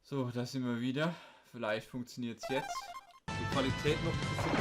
So, da sind wir wieder. Vielleicht funktioniert es jetzt. Die Qualität noch ein bisschen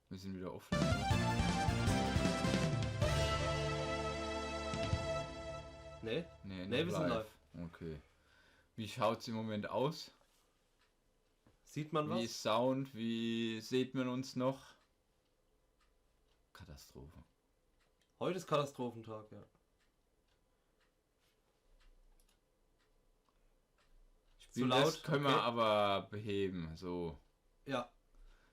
Wir sind wieder offen. Nee, Nee, wir sind live. Okay. Wie schaut es im Moment aus? Sieht man Wie was? ist Sound? Wie sieht man uns noch? Katastrophe. Heute ist Katastrophentag, ja. Zu laut? Das können wir Okay. aber beheben. So. Ja,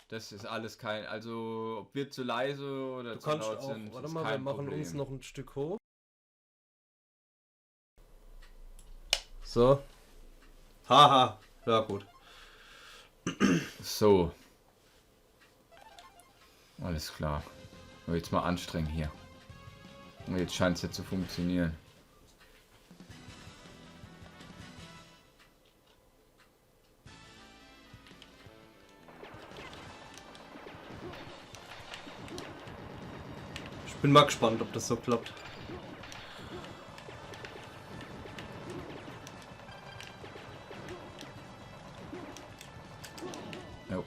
Das ist alles kein. Also, ob wir zu leise oder du zu kannst laut auch. sind, Warte ist mal, wir kein machen Problem. uns noch ein Stück hoch. So. Haha, ja gut. So. Alles klar. Aber jetzt mal anstrengen hier. Und jetzt scheint es ja zu funktionieren. Ich bin mal gespannt, ob das so klappt. Jo.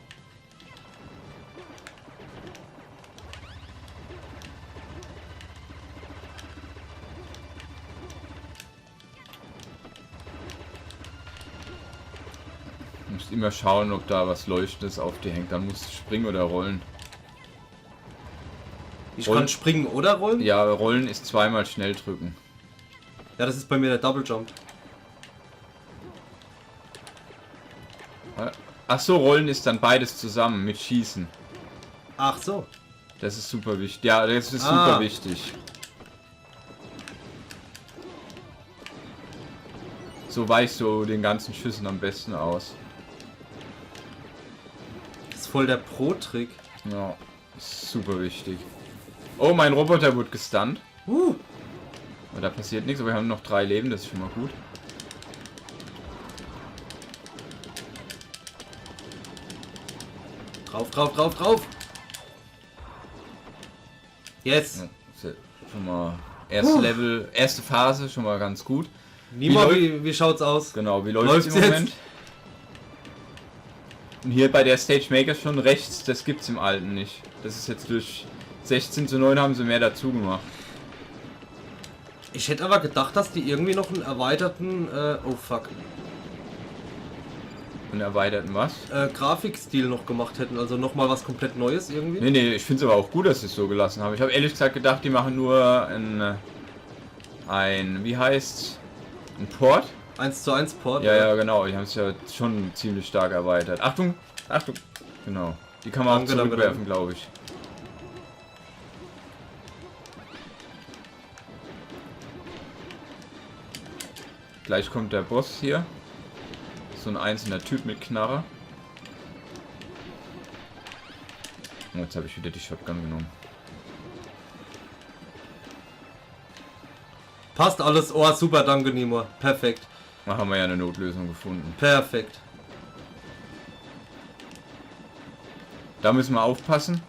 Du musst immer schauen, ob da was Leuchtendes auf dir hängt. Dann musst du springen oder rollen. Ich Rollen. kann springen oder rollen? Ja, rollen ist zweimal schnell drücken. Ja, das ist bei mir der Double Jump. Ach so, rollen ist dann beides zusammen mit Schießen. Ach so. Das ist super wichtig. Ja, das ist Ah. super wichtig. So weichst du den ganzen Schüssen am besten aus. Das ist voll der Pro-Trick. Ja, ist super wichtig. Oh, mein Roboter wurde gestunt. Aber da passiert nichts, aber wir haben noch 3 Leben, das ist schon mal gut. Drauf, drauf, drauf, drauf. Yes. Ja, ist ja schon mal erste Level, erste Phase, schon mal ganz gut. Nima, wie schaut's aus? Genau, wie läuft es Läuft's im jetzt? Moment? Und hier bei der Stage Maker schon rechts, das gibt's im alten nicht. Das ist jetzt durch 16:9 haben sie mehr dazu gemacht. Ich hätte aber gedacht, dass die irgendwie noch einen erweiterten, oh fuck, Und erweiterten was? Grafikstil noch gemacht hätten. Also nochmal was komplett Neues irgendwie. Nee, ich finde es aber auch gut, dass sie es so gelassen haben. Ich habe ehrlich gesagt gedacht, die machen nur wie heißt's? Ein Port? 1:1 Port. Ja, genau. Die haben es ja schon ziemlich stark erweitert. Achtung, Achtung. Genau. Die kann man auch Danke, danke, zurückwerfen, glaube ich. Gleich kommt der Boss hier. So ein einzelner Typ mit Knarre. Oh, jetzt habe ich wieder die Shotgun genommen. Passt alles. Oh, super, danke Nima. Perfekt. Da haben wir ja eine Notlösung gefunden. Perfekt. Da müssen wir aufpassen.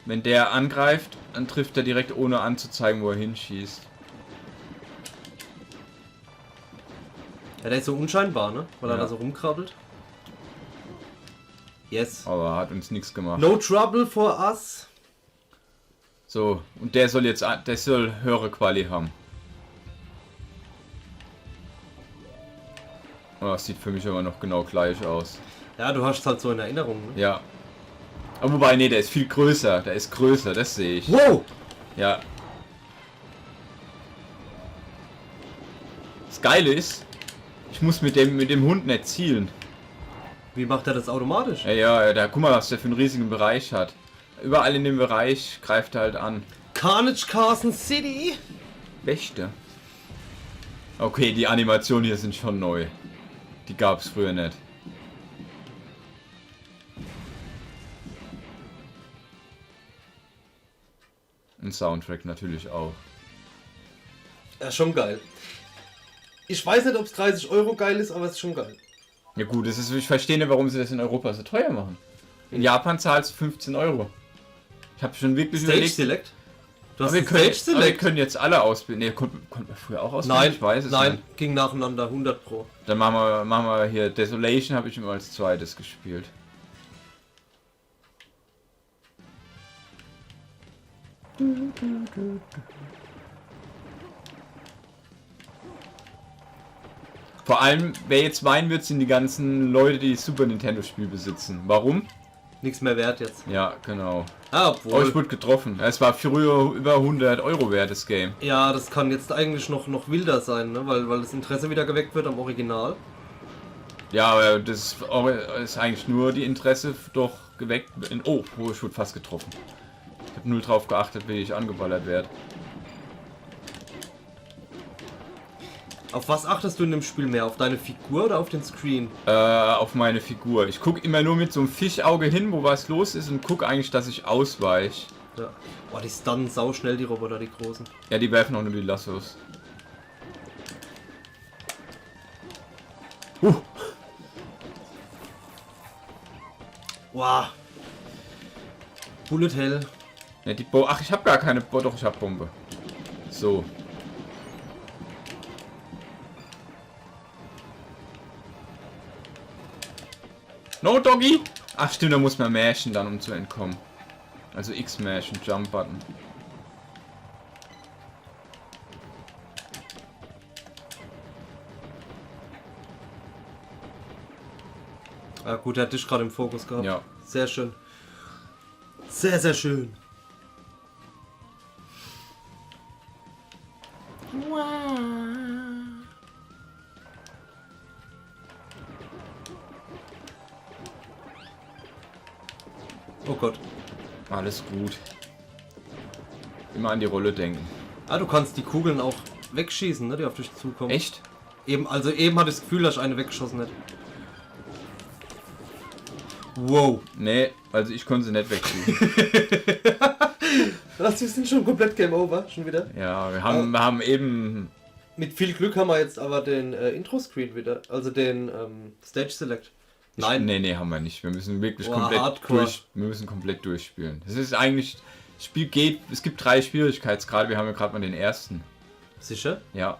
Wenn der angreift, dann trifft er direkt ohne anzuzeigen, wo er hinschießt. Ja, der ist so unscheinbar, ne? Weil er Ja. da so rumkrabbelt. Yes. Aber hat uns nichts gemacht. No trouble for us. So, und der soll jetzt, der soll höhere Quali haben. Oh, das sieht für mich aber noch genau gleich aus. Ja, du hast halt so in Erinnerung, ne? Ja. Aber wobei, nee, der ist viel größer. Der ist größer, das sehe ich. Wow! Ja. Das Geile ist, ich muss mit dem Hund nicht zielen. Wie macht er das automatisch? Ja, da guck mal, was der für einen riesigen Bereich hat. Überall in dem Bereich greift er halt an. Carnage Carson City! Wächter. Okay, die Animationen hier sind schon neu. Die gab es früher nicht. Ein Soundtrack natürlich auch. Ja, schon geil. Ich weiß nicht, ob es 30 Euro geil ist, aber es ist schon geil. Ja gut, ich verstehe nicht, warum sie das in Europa so teuer machen. In Japan zahlst du 15 Euro. Ich habe schon wirklich Stage überlegt. Select? Du hast Aber wir, Stage können, aber wir Select? können jetzt alle ausbilden. Ne, konnten wir früher auch ausbilden? Nein, Ich weiß es nein, nicht. ging nacheinander, 100 Pro. Dann machen wir hier Desolation, habe ich immer als zweites gespielt. Vor allem, wer jetzt meinen wird, sind die ganzen Leute, die Super Nintendo Spiel besitzen. Warum? Nichts mehr wert jetzt. Ja, genau. Ah, Oh, ich obwohl. wurde getroffen. Es war früher über 100 Euro wert, das Game. Ja, das kann jetzt eigentlich noch wilder sein, ne? weil das Interesse wieder geweckt wird am Original. Ja, aber das ist eigentlich nur die Interesse doch geweckt. Oh, ich wurde fast getroffen. Ich habe null drauf geachtet, wie ich angeballert werde. Auf was achtest du in dem Spiel mehr? Auf deine Figur oder auf den Screen? Auf meine Figur. Ich gucke immer nur mit so einem Fischauge hin, wo was los ist und gucke eigentlich, dass ich ausweiche. Ja. Boah, die stunnen sau schnell, die Roboter, die großen. Ja, die werfen auch nur die Lassos. Wow. Bullet Hell. Ja, Ach, ich habe gar keine Doch, ich habe Bombe. So. No, Doggy! Ach stimmt, da muss man mashen dann, um zu entkommen. Also X-Mashen, Jump-Button. Ah gut, der hat dich gerade im Fokus gehabt. Ja. Sehr schön. Sehr, sehr schön. Oh Gott. Alles gut. Immer an die Rolle denken. Ah, du kannst die Kugeln auch wegschießen, ne, die auf dich zukommen. Echt? Eben hatte ich das Gefühl, dass ich eine weggeschossen hätte. Wow. Nee, also ich konnte sie nicht wegschießen. Das ist schon komplett Game Over, schon wieder. Ja, wir haben eben... Mit viel Glück haben wir jetzt aber den Intro-Screen wieder, also den Stage Select. Nein. Nee, haben wir nicht. Wir müssen wirklich Boah, Hardcore. wir müssen komplett durchspielen. Das ist eigentlich... Das Spiel geht... Es gibt 3 Schwierigkeitsgrade. Wir haben ja gerade mal den ersten. Sicher? Ja.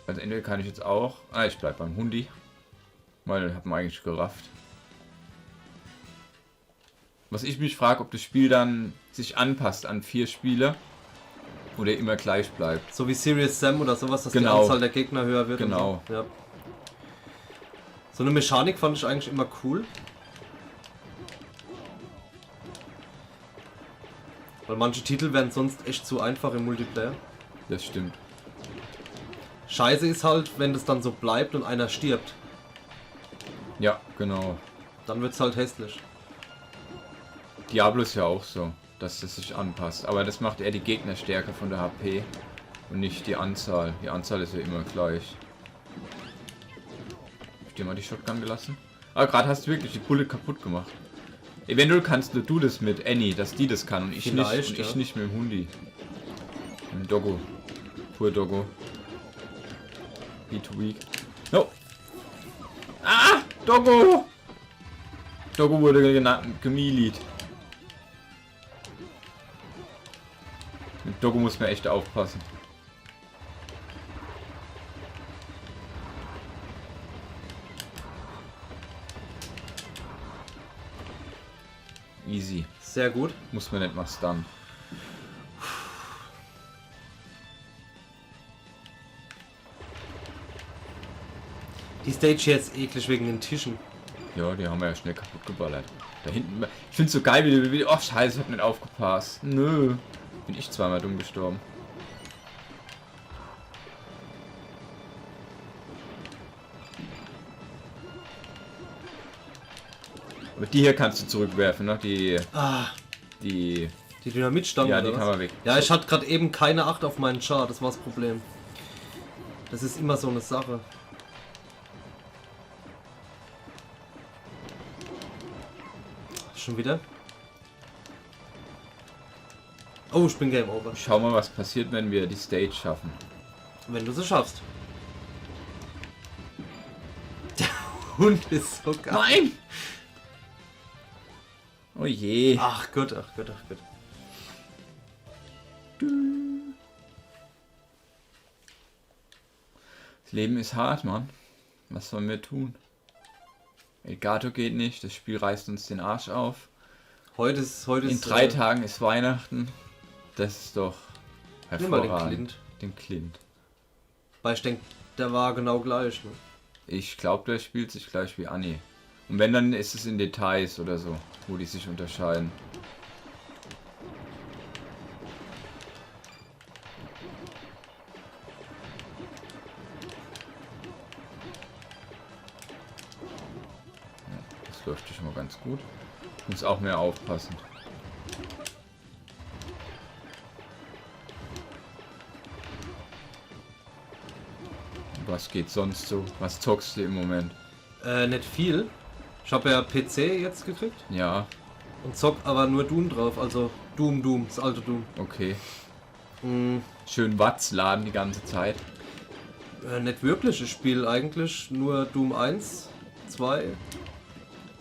Also entweder kann ich jetzt auch... Ah, ich bleib beim Hundi. Weil ich habe ihn eigentlich gerafft. Was ich mich frage, ob das Spiel dann sich anpasst an 4 Spiele oder immer gleich bleibt. So wie Serious Sam oder sowas, dass Genau. die Anzahl der Gegner höher wird. Genau. Und so. Ja. So eine Mechanik fand ich eigentlich immer cool. Weil manche Titel wären sonst echt zu einfach im Multiplayer. Das stimmt. Scheiße ist halt, wenn das dann so bleibt und einer stirbt. Ja, genau. Dann wird's halt hässlich. Diablo ist ja auch so, dass das sich anpasst. Aber das macht eher die Gegnerstärke von der HP und nicht die Anzahl. Die Anzahl ist ja immer gleich. Hab ich dir mal die Shotgun gelassen? Aber gerade hast du wirklich die Bullet kaputt gemacht. Eventuell kannst du das mit Annie, dass die das kann und ich nicht. Vielleicht, Und ja. ich nicht mit dem Hundi. Mit dem Doggo. Pur Doggo. Be too weak. No! Ah! Doggo! Doggo wurde gemilied. Mit Doggo muss man echt aufpassen. Easy. Sehr gut. Muss man nicht mal stunnen. Die Stage hier ist eklig wegen den Tischen. Ja, die haben wir ja schnell kaputt geballert. Da hinten. Ich find's so geil, wie oh scheiße, ich hab nicht aufgepasst. Nö. Bin ich zweimal dumm gestorben. Aber die hier kannst du zurückwerfen, ne? Die Die Dynamitstangen. ja, oder die was? kann man weg. Ja, ich hatte gerade eben keine 8 auf meinen Chart, das war das Problem. Das ist immer so eine Sache. Schon wieder? Oh, ich bin Game Over. Schau mal, was passiert, wenn wir die Stage schaffen. Wenn du sie schaffst. Der Hund ist so geil. Nein! Oh je. Ach Gott, ach Gott, ach Gott. Das Leben ist hart, Mann. Was sollen wir tun? Elgato geht nicht, das Spiel reißt uns den Arsch auf. Heute ist In 3 Tagen ist Weihnachten. Das ist doch nimm mal hervorragend. den Clint. Den Clint. Weil ich denke, der war genau gleich. Ne? Ich glaube, der spielt sich gleich wie Anni. Und wenn, dann ist es in Details oder so, wo die sich unterscheiden. Ja, das läuft schon mal ganz gut. Ich muss auch mehr aufpassen. Was geht sonst so? Was zockst du im Moment? Nicht viel. Ich habe ja PC jetzt gekriegt Ja, und zock aber nur Doom drauf. Also Doom, das alte Doom. okay. Hm, Schön Watts laden die ganze Zeit. nicht wirklich. Ich spiele eigentlich nur Doom 1, 2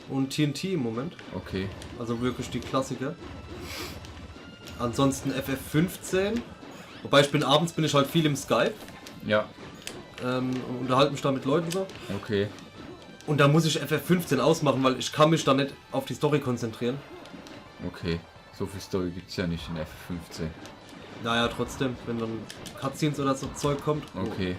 und TNT im Moment. Okay. Also wirklich die Klassiker. Ansonsten FF15. Wobei abends bin ich halt viel im Skype. Ja, Und unterhalte mich da mit Leuten so. okay. Und da muss ich FF15 ausmachen, weil ich kann mich da nicht auf die Story konzentrieren. Okay. So viel Story gibt's ja nicht in F15. Naja, trotzdem, wenn dann Cutscenes oder so Zeug kommt. Okay.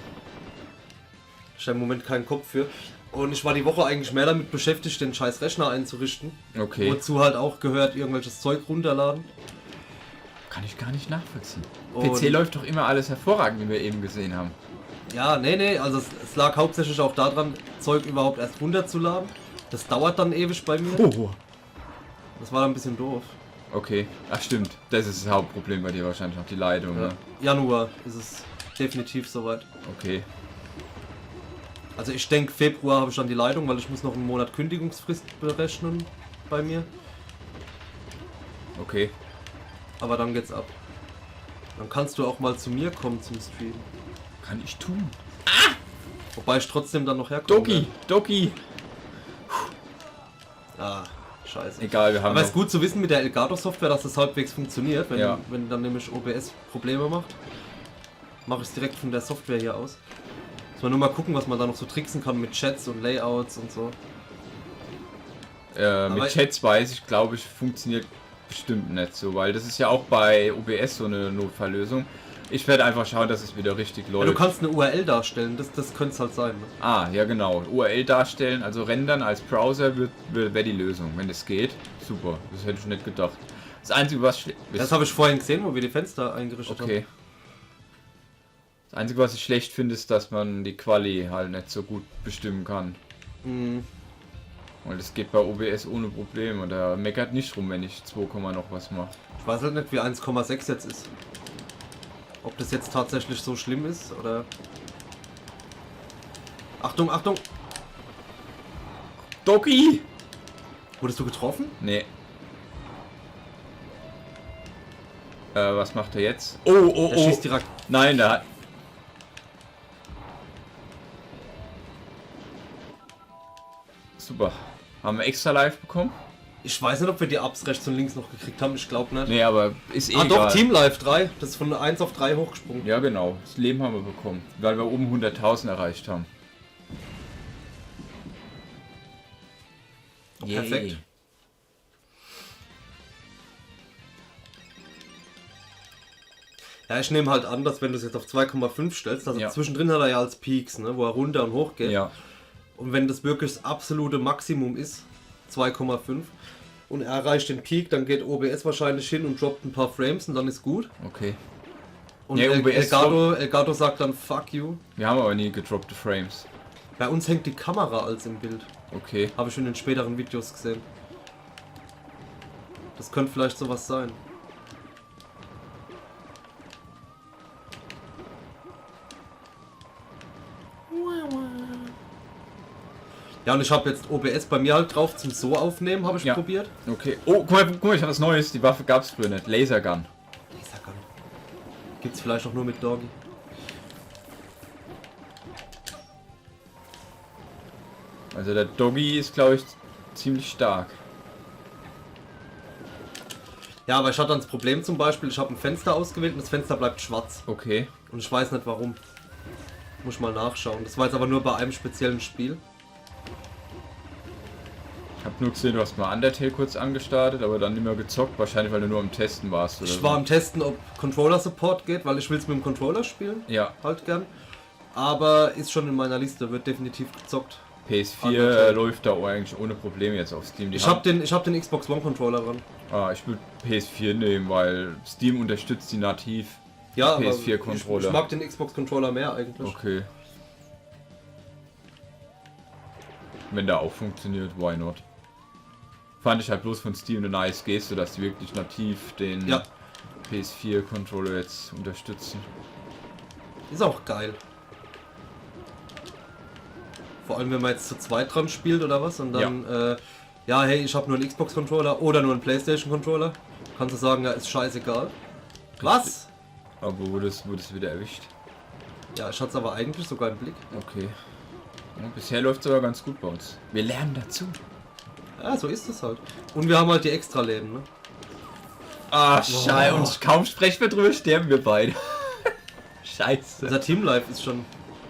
Ich habe im Moment keinen Kopf für. Und ich war die Woche eigentlich mehr damit beschäftigt, den scheiß Rechner einzurichten. Okay. Wozu halt auch gehört, irgendwelches Zeug runterladen. Kann ich gar nicht nachvollziehen. Und- PC läuft doch immer alles hervorragend, wie wir eben gesehen haben. Ja, nee, also es lag hauptsächlich auch daran, Zeug überhaupt erst runterzuladen. Das dauert dann ewig bei mir. Oh. Das war dann ein bisschen doof. Okay. Ach stimmt. Das ist das Hauptproblem bei dir wahrscheinlich noch, die Leitung, Ja. ne? Januar ist es definitiv soweit. Okay. Also ich denke, Februar habe ich dann die Leitung, weil ich muss noch einen Monat Kündigungsfrist berechnen bei mir. Okay. Aber dann geht's ab. Dann kannst du auch mal zu mir kommen zum Stream. Kann ich tun. Wobei ich trotzdem dann noch herkomme. Doki! Doki! Ah, scheiße. Egal, wir haben Aber es ist noch... gut zu wissen mit der Elgato Software, dass das halbwegs funktioniert. Wenn, Ja. wenn dann nämlich OBS Probleme macht, mache ich es direkt von der Software hier aus. Muss man nur mal gucken, was man da noch so tricksen kann mit Chats und Layouts und so. Aber- mit Chats weiß ich, glaube ich, funktioniert bestimmt nicht so, weil das ist ja auch bei OBS so eine Notfalllösung. Ich werde einfach schauen, dass es wieder richtig Ja, läuft. du kannst eine URL darstellen, das könnte es halt sein. Ne? Ah, ja genau. URL darstellen, also rendern als Browser wäre die Lösung, wenn das geht. Super, das hätte ich nicht gedacht. Das Einzige, was... Das habe ich vorhin gesehen, wo wir die Fenster eingerichtet Okay. Das Einzige, was ich schlecht finde, ist, dass man die Quali halt nicht so gut bestimmen kann. haben. Mhm. Weil das geht bei OBS ohne Probleme. Da meckert nicht rum, wenn ich 2, noch was mache. Ich weiß halt nicht, wie 1,6 jetzt ist. Ob das jetzt tatsächlich so schlimm ist oder... Achtung, Achtung! Doki! Wurdest du getroffen? Nee. Was macht er jetzt? Oh, Er schießt direkt. Nein, da hat... Super. Haben wir extra live bekommen? Ich weiß nicht, ob wir die Ups rechts und links noch gekriegt haben, ich glaube nicht. Nee, aber ist eh Ah egal. doch, Team Live 3. Das ist von 1 auf 3 hochgesprungen. Ja genau, das Leben haben wir bekommen, weil wir oben 100.000 erreicht haben. Perfekt. Ja, ich nehme halt an, dass wenn du es jetzt auf 2,5 stellst, also Ja. zwischendrin hat er ja als Peaks, ne, wo er runter und hoch geht. Ja, Und wenn das wirklich das absolute Maximum ist, 2,5, und er erreicht den Peak, dann geht OBS wahrscheinlich hin und droppt ein paar Frames und dann ist gut. okay. Und Ja, OBS Elgato sagt dann fuck you. Wir haben aber nie gedroppte Frames. Bei uns hängt die Kamera als im Bild. Okay. Habe ich schon in den späteren Videos gesehen. Das könnte vielleicht sowas sein. Ja, und ich habe jetzt OBS bei mir halt drauf zum So aufnehmen, habe ich Ja. probiert. Okay. Oh, guck mal, ich habe was Neues. Die Waffe gab es früher nicht. Lasergun. Gibt's vielleicht auch nur mit Doggy. Also der Doggy ist, glaube ich, ziemlich stark. Ja, aber ich hatte dann das Problem zum Beispiel, ich habe ein Fenster ausgewählt und das Fenster bleibt schwarz. Okay. Und ich weiß nicht warum. Muss ich mal nachschauen. Das war jetzt aber nur bei einem speziellen Spiel. Ich habe nur gesehen, du hast mal Undertale kurz angestartet, aber dann nicht mehr gezockt. Wahrscheinlich, weil du nur am Testen warst. Oder Ich so. war am Testen, ob Controller-Support geht, weil ich will es mit dem Controller spielen. Ja, Halt gern. Aber ist schon in meiner Liste, wird definitiv gezockt. PS4 Undertale. läuft da eigentlich ohne Probleme jetzt auf Steam. Die Ich hab den Xbox One Controller dran. ich würde PS4 nehmen, weil Steam unterstützt die nativ. Ja, aber PS4-Controller. ich mag den Xbox Controller mehr eigentlich. Okay. Wenn der auch funktioniert, why not? Fand ich halt bloß von Steam eine nice Geste, dass die wirklich nativ den Ja. PS4-Controller jetzt unterstützen. Ist auch geil. Vor allem, wenn man jetzt zu zweit dran spielt oder was und dann, ja, hey, ich habe nur einen Xbox-Controller oder nur einen PlayStation-Controller. Kannst du sagen, ja, ist scheißegal. Was? Aber wurde es wieder erwischt? Ja, ich hatte es aber eigentlich sogar im Blick. Okay. Ja, bisher läuft es aber ganz gut bei uns. Wir lernen dazu. Ja, so ist es halt. Und wir haben halt die Extra-Leben, ne? Ah, scheiße. Und kaum sprechen wir drüber, sterben wir beide. Scheiße. Unser Team-Life ist schon...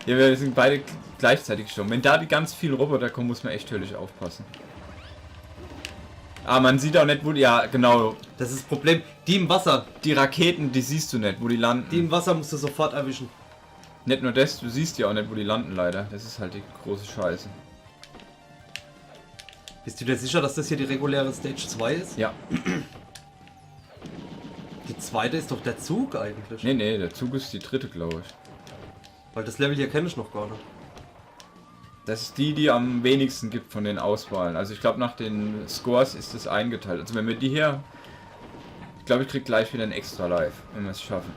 Ja, wir sind beide gleichzeitig gestorben. Wenn da die ganz vielen Roboter kommen, muss man echt höllisch aufpassen. Ah, man sieht auch nicht, wo die... Ja, genau. Das ist das Problem. Die im Wasser. Die Raketen, die siehst du nicht, wo die landen. Die im Wasser musst du sofort erwischen. Nicht nur das, du siehst ja auch nicht, wo die landen, leider. Das ist halt die große Scheiße. Bist du dir sicher, dass das hier die reguläre Stage 2 ist? Ja. Die zweite ist doch der Zug eigentlich. Nee, der Zug ist die dritte, glaube ich. Weil das Level hier kenne ich noch gar nicht. Das ist die am wenigsten gibt von den Auswahlen. Also ich glaube, nach den Scores ist es eingeteilt. Also wenn wir die hier... Ich glaube, ich krieg gleich wieder ein extra Live, wenn wir es schaffen.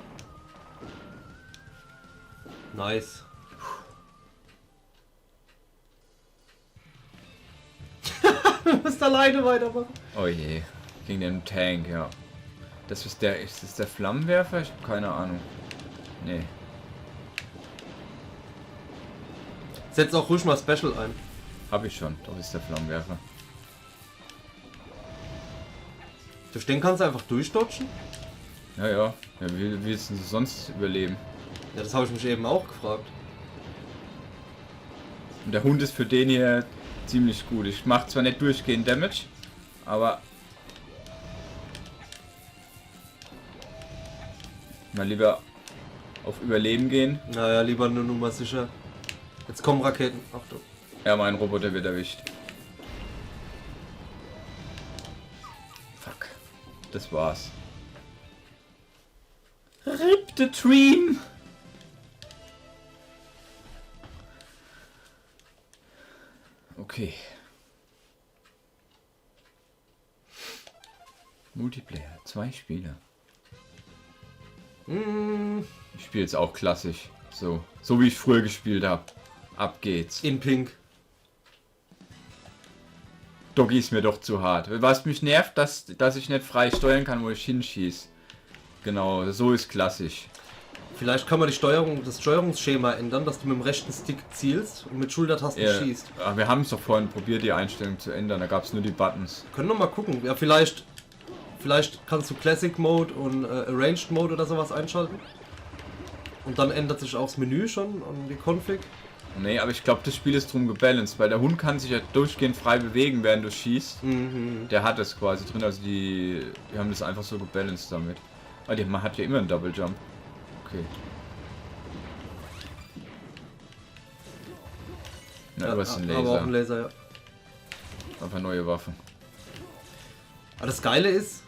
Nice. Du musst alleine weitermachen. Oh je. Gegen den Tank, ja. Ist das der Flammenwerfer? Ich habe keine Ahnung. Nee. Setz auch ruhig mal Special ein. Habe ich schon. Doch ist der Flammenwerfer. Durch den kannst du einfach durchdodgen? Ja. Wie willst du sonst überleben? Ja, das habe ich mich eben auch gefragt. Und der Hund ist für den hier ziemlich gut. Ich mache zwar nicht durchgehend Damage, aber... Mal lieber auf Überleben gehen. Naja, lieber eine Nummer sicher. Jetzt kommen Raketen. Achtung. Ja, mein Roboter wird erwischt. Fuck. Das war's. Rip the Dream! Okay. Multiplayer, 2 Spieler. Ich spiele jetzt auch klassisch. So wie ich früher gespielt habe. Ab geht's. In Pink. Doggy ist mir doch zu hart. Was mich nervt, dass ich nicht frei steuern kann, wo ich hinschieße. Genau, so ist klassisch. Vielleicht kann man das Steuerungsschema ändern, dass du mit dem rechten Stick zielst und mit Schultertasten schießt. Ja, wir haben es doch vorhin probiert, die Einstellung zu ändern. Da gab es nur die Buttons. Können wir mal gucken. Ja, vielleicht kannst du Classic Mode und Arranged Mode oder sowas einschalten. Und dann ändert sich auch das Menü schon an die Config. Nee, aber ich glaube, das Spiel ist drum gebalanced, weil der Hund kann sich ja durchgehend frei bewegen, während du schießt. Der hat es quasi drin, also die haben das einfach so gebalanced damit. Ah, man hat ja immer einen Double Jump. Okay. Ja, aber es ist ein Laser. Aber auch ein Laser, ja. Einfach neue Waffen. Aber das Geile ist,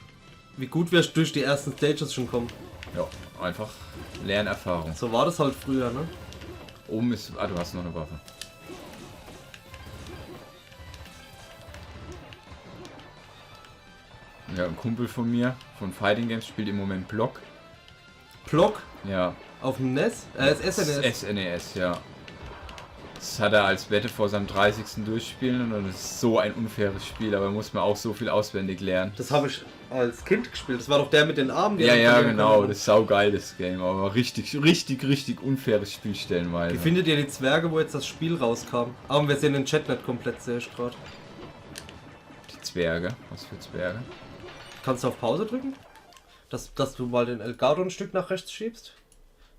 wie gut wir durch die ersten Stages schon kommen. Ja, einfach Lernerfahrung. So war das halt früher, ne? Oben ist... Ah, du hast noch eine Waffe. Ja, ein Kumpel von mir, von Fighting Games, spielt im Moment Block. Block Ja. auf dem NES? SNES. SNES, ja. Das hat er als Wette vor seinem 30. durchspielen und das ist so ein unfaires Spiel, aber muss man auch so viel auswendig lernen. Das habe ich als Kind gespielt. Das war doch der mit den Armen. Ja, ja, genau, das ist saugeil, das Game, aber richtig unfaires Spiel Wie stellenweise. findet ihr die Zwerge, wo jetzt das Spiel rauskam? Aber wir sehen den Chat nicht komplett, sehe ich gerade. Die Zwerge, was für Zwerge? Kannst du auf Pause drücken? Dass du mal den Elgato ein Stück nach rechts schiebst?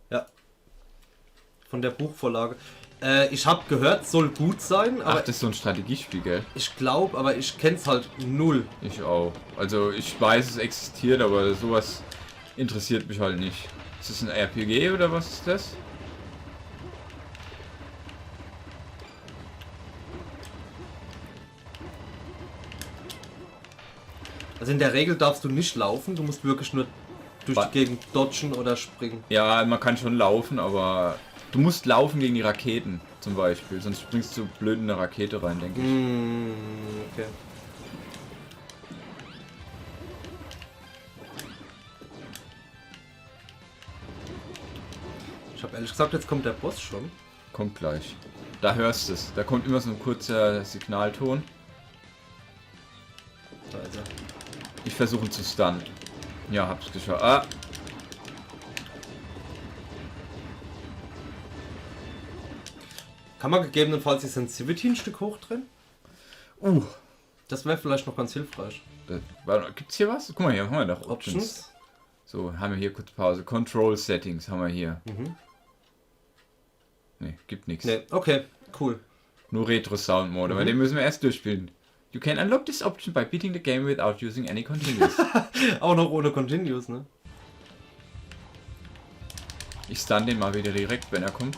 Ja. Von der Buchvorlage. Ich habe gehört, soll gut sein, Ach, aber das ist so ein Strategiespiel, gell? ich glaube, aber ich kenn's halt null. Ich auch. Also ich weiß, es existiert, aber sowas interessiert mich halt nicht. Ist das ein RPG oder was ist das? Also in der Regel darfst du nicht laufen, du musst wirklich nur durch die Gegend dodgen oder springen. Ja, man kann schon laufen, aber du musst laufen gegen die Raketen zum Beispiel, sonst springst du blöd in eine Rakete rein, denke ich. Okay. Ich habe ehrlich gesagt, jetzt kommt der Boss schon. Kommt gleich. Da hörst du es. Da kommt immer so ein kurzer Signalton. Da ist er. Ich versuche ihn zu stunnen. Ja, hab's geschafft. Ah! Kann man gegebenenfalls die Sensitivity ein Stück hochdrehen? Das wäre vielleicht noch ganz hilfreich. Gibt's hier was? Guck mal, hier haben wir doch Options. Options? So, haben wir hier kurz Pause. Control Settings haben wir hier. Mhm. Ne, gibt nichts. Ne, okay, cool. Nur Retro Sound Mode, aber den müssen wir erst durchspielen. You can unlock this option by beating the game without using any continues. Auch noch ohne Continues, ne? Ich stun den mal wieder direkt, wenn er kommt.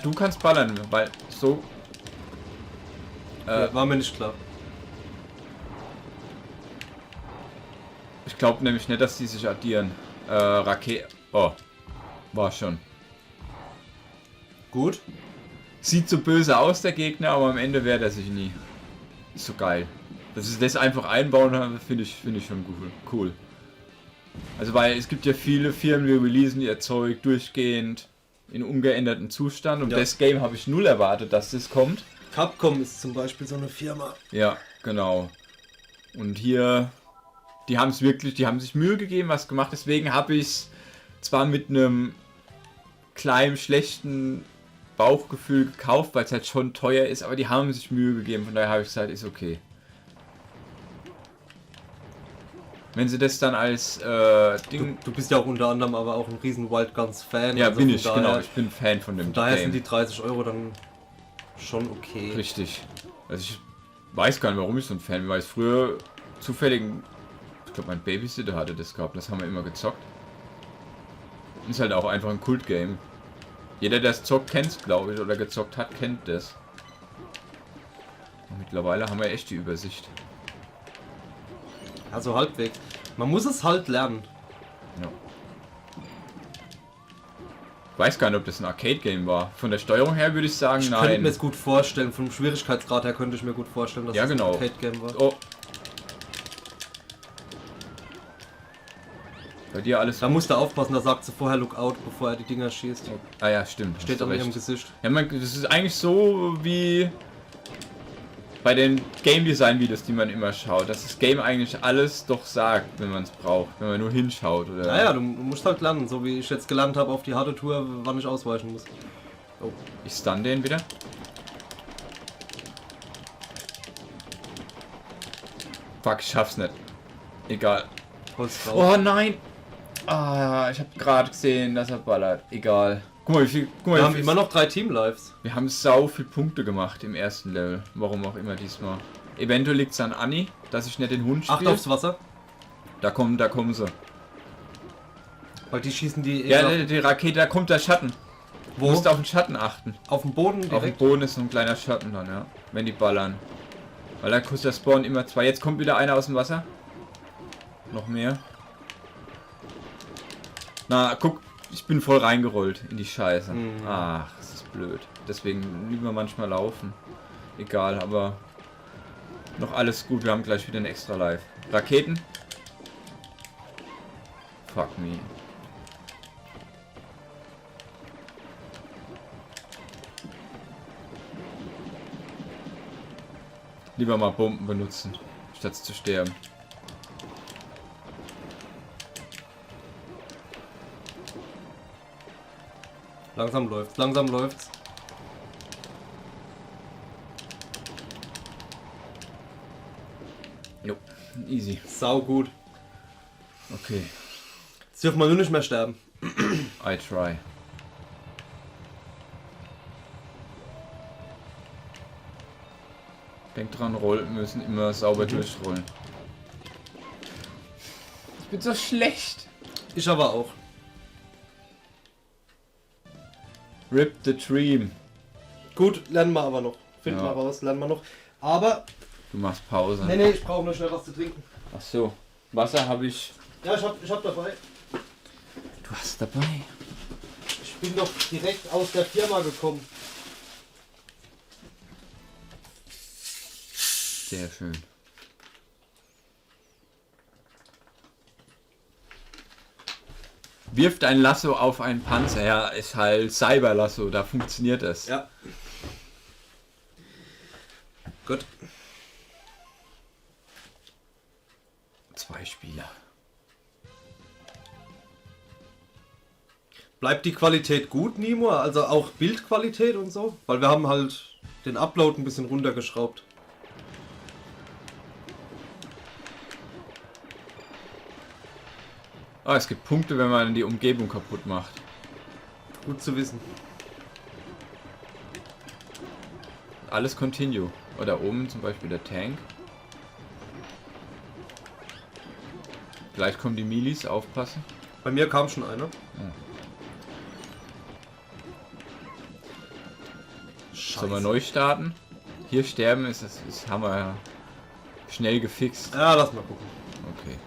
Du kannst ballern, weil so... War mir nicht klar. Ich glaube nämlich nicht, dass die sich addieren. Rakete... Oh. War schon. Gut. Sieht so böse aus, der Gegner, aber am Ende wehrt er sich nie. Ist so geil. Dass sie das einfach einbauen, finde ich schon cool. Also weil es gibt ja viele Firmen, die releasen ihr Zeug durchgehend in ungeänderten Zustand und Ja. das Game habe ich null erwartet, dass das kommt. Capcom ist zum Beispiel so eine Firma. Ja, genau. Und hier, die haben sich Mühe gegeben, was gemacht, deswegen habe ich es zwar mit einem kleinen, schlechten Bauchgefühl gekauft, weil es halt schon teuer ist, aber die haben sich Mühe gegeben, von daher habe ich gesagt, ist okay. Wenn sie das dann als Ding... Du bist ja auch unter anderem aber auch ein riesen Wild Guns Fan. Ja, also bin von ich, daher, genau, ich bin Fan von dem Von daher Game. sind die 30 Euro dann schon okay. Richtig. Also ich weiß gar nicht, warum ich so ein Fan bin, weil ich früher zufällig, ich glaube mein Babysitter hatte das gehabt, das haben wir immer gezockt. Ist halt auch einfach ein Kult-Game. Jeder, der es zockt, kennt es, glaube ich, oder gezockt hat, kennt das. Und mittlerweile haben wir echt die Übersicht. Also halbwegs. Man muss es halt lernen. Ja. Ich weiß gar nicht, ob das ein Arcade-Game war. Von der Steuerung her würde ich sagen, Ich könnte nein. mir es gut vorstellen. Vom Schwierigkeitsgrad her könnte ich mir gut vorstellen, dass Ja, es genau. ein Arcade-Game war. Oh. Bei dir alles... Da musst du aufpassen, da sagt sie vorher Lookout, bevor er die Dinger schießt. Ah ja, stimmt. Steht hast du an ihrem recht. Gesicht. Ja, das ist eigentlich so wie bei den Game Design Videos, die man immer schaut, dass das Game eigentlich alles doch sagt, wenn man es braucht, wenn man nur hinschaut. Oder Naja, du musst halt lernen, so wie ich jetzt gelernt habe auf die harte Tour, wann ich ausweichen muss. Oh. Ich stun den wieder. Fuck, ich schaff's nicht. Egal. Holz drauf. Oh nein! Ah, ich habe gerade gesehen, dass er ballert. Egal. Guck mal, wie viel. Guck mal, Wir wie haben viel immer noch 3 Team-Lives. wir haben sau viel Punkte gemacht im ersten Level. Warum auch immer diesmal. Eventuell liegt es an Anni, dass ich nicht den Hund Acht spiele. aufs Wasser, Da kommen sie. weil die schießen die Ja, eher die Rakete, da kommt der Schatten. Du wo? musst auf den Schatten achten. Auf dem Boden Auf dem direkt. Boden ist so ein kleiner Schatten dann, ja. Wenn die ballern. Weil da kostet der Spawn immer 2. Jetzt kommt wieder einer aus dem Wasser. Noch mehr. Na, guck, ich bin voll reingerollt in die Scheiße. Ach, das ist blöd. Deswegen lieber manchmal laufen. Egal, aber noch alles gut. Wir haben gleich wieder ein extra Live. Raketen. Fuck me. Lieber mal Bomben benutzen, statt zu sterben. Langsam läuft's, langsam läuft's. Jo, easy. Sau gut. Okay, Jetzt dürfen wir nur nicht mehr sterben. I try. Denk dran, rollen müssen immer sauber durchrollen. Ich bin so schlecht. Ich aber auch. Rip the Dream. Gut, lernen wir aber noch. Finden Ja. wir raus, lernen wir noch. Aber, Du machst Pause. nee, ich brauche noch schnell was zu trinken. Ach so, Wasser habe ich. Ja, ich hab dabei. Du hast dabei. Ich bin doch direkt aus der Firma gekommen. Sehr schön. Wirft ein Lasso auf einen Panzer. Ja, ist halt Cyberlasso, da funktioniert es. Ja. Gut. 2 Spieler. Bleibt die Qualität gut, Nimo? Also auch Bildqualität und so? Weil wir haben halt den Upload ein bisschen runtergeschraubt. Ah, es gibt Punkte, wenn man die Umgebung kaputt macht. Gut zu wissen. Alles Continue. Oder oben zum Beispiel der Tank. Gleich kommen die Milis, aufpassen. Bei mir kam schon einer. Sollen wir neu starten? Hier sterben ist haben wir ja schnell gefixt. Ja, lass mal gucken. Okay.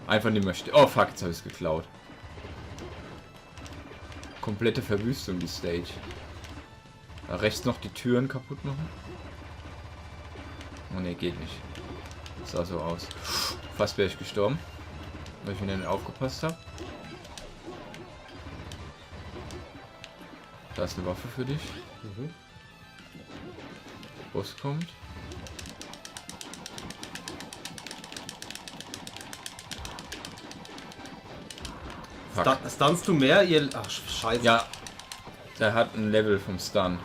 Einfach nicht mehr Oh fuck, jetzt habe ich es geklaut. Komplette Verwüstung, die Stage. Da rechts noch die Türen kaputt machen. Oh ne, geht nicht. Sah so aus. Fast wäre ich gestorben, weil ich wieder nicht aufgepasst habe. Da ist eine Waffe für dich. Boss kommt. Fuck. Stunst du mehr? Ach, scheiße. Ja, der hat ein Level vom Stun.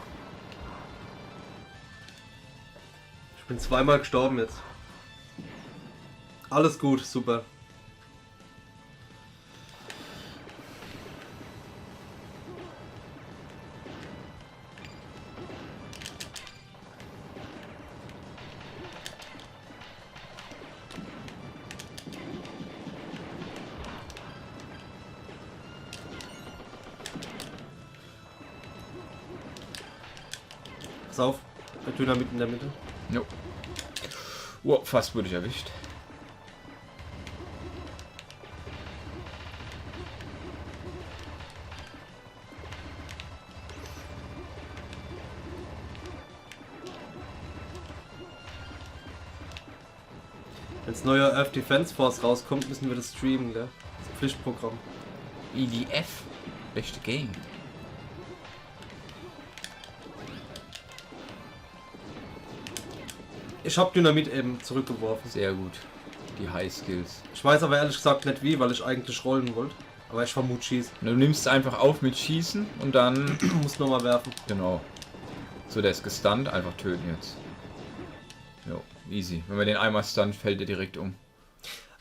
Ich bin zweimal gestorben jetzt. Alles gut, super. Pass auf, der Dynamit in der Mitte. Jo. Oh, fast wurde ich erwischt. Wenn's neuer Earth Defense Force rauskommt, müssen wir das streamen, gell? Das ist ein Pflichtprogramm. EDF. Beste Game. Ich hab Dynamit eben zurückgeworfen. Sehr gut. Die High Skills. Ich weiß aber ehrlich gesagt nicht wie, weil ich eigentlich rollen wollte. Aber ich vermute schießen. Du nimmst einfach auf mit Schießen und dann... Muss nochmal werfen. Genau. So, der ist gestunt. Einfach töten jetzt. Jo, easy. Wenn man den einmal stunt, fällt er direkt um.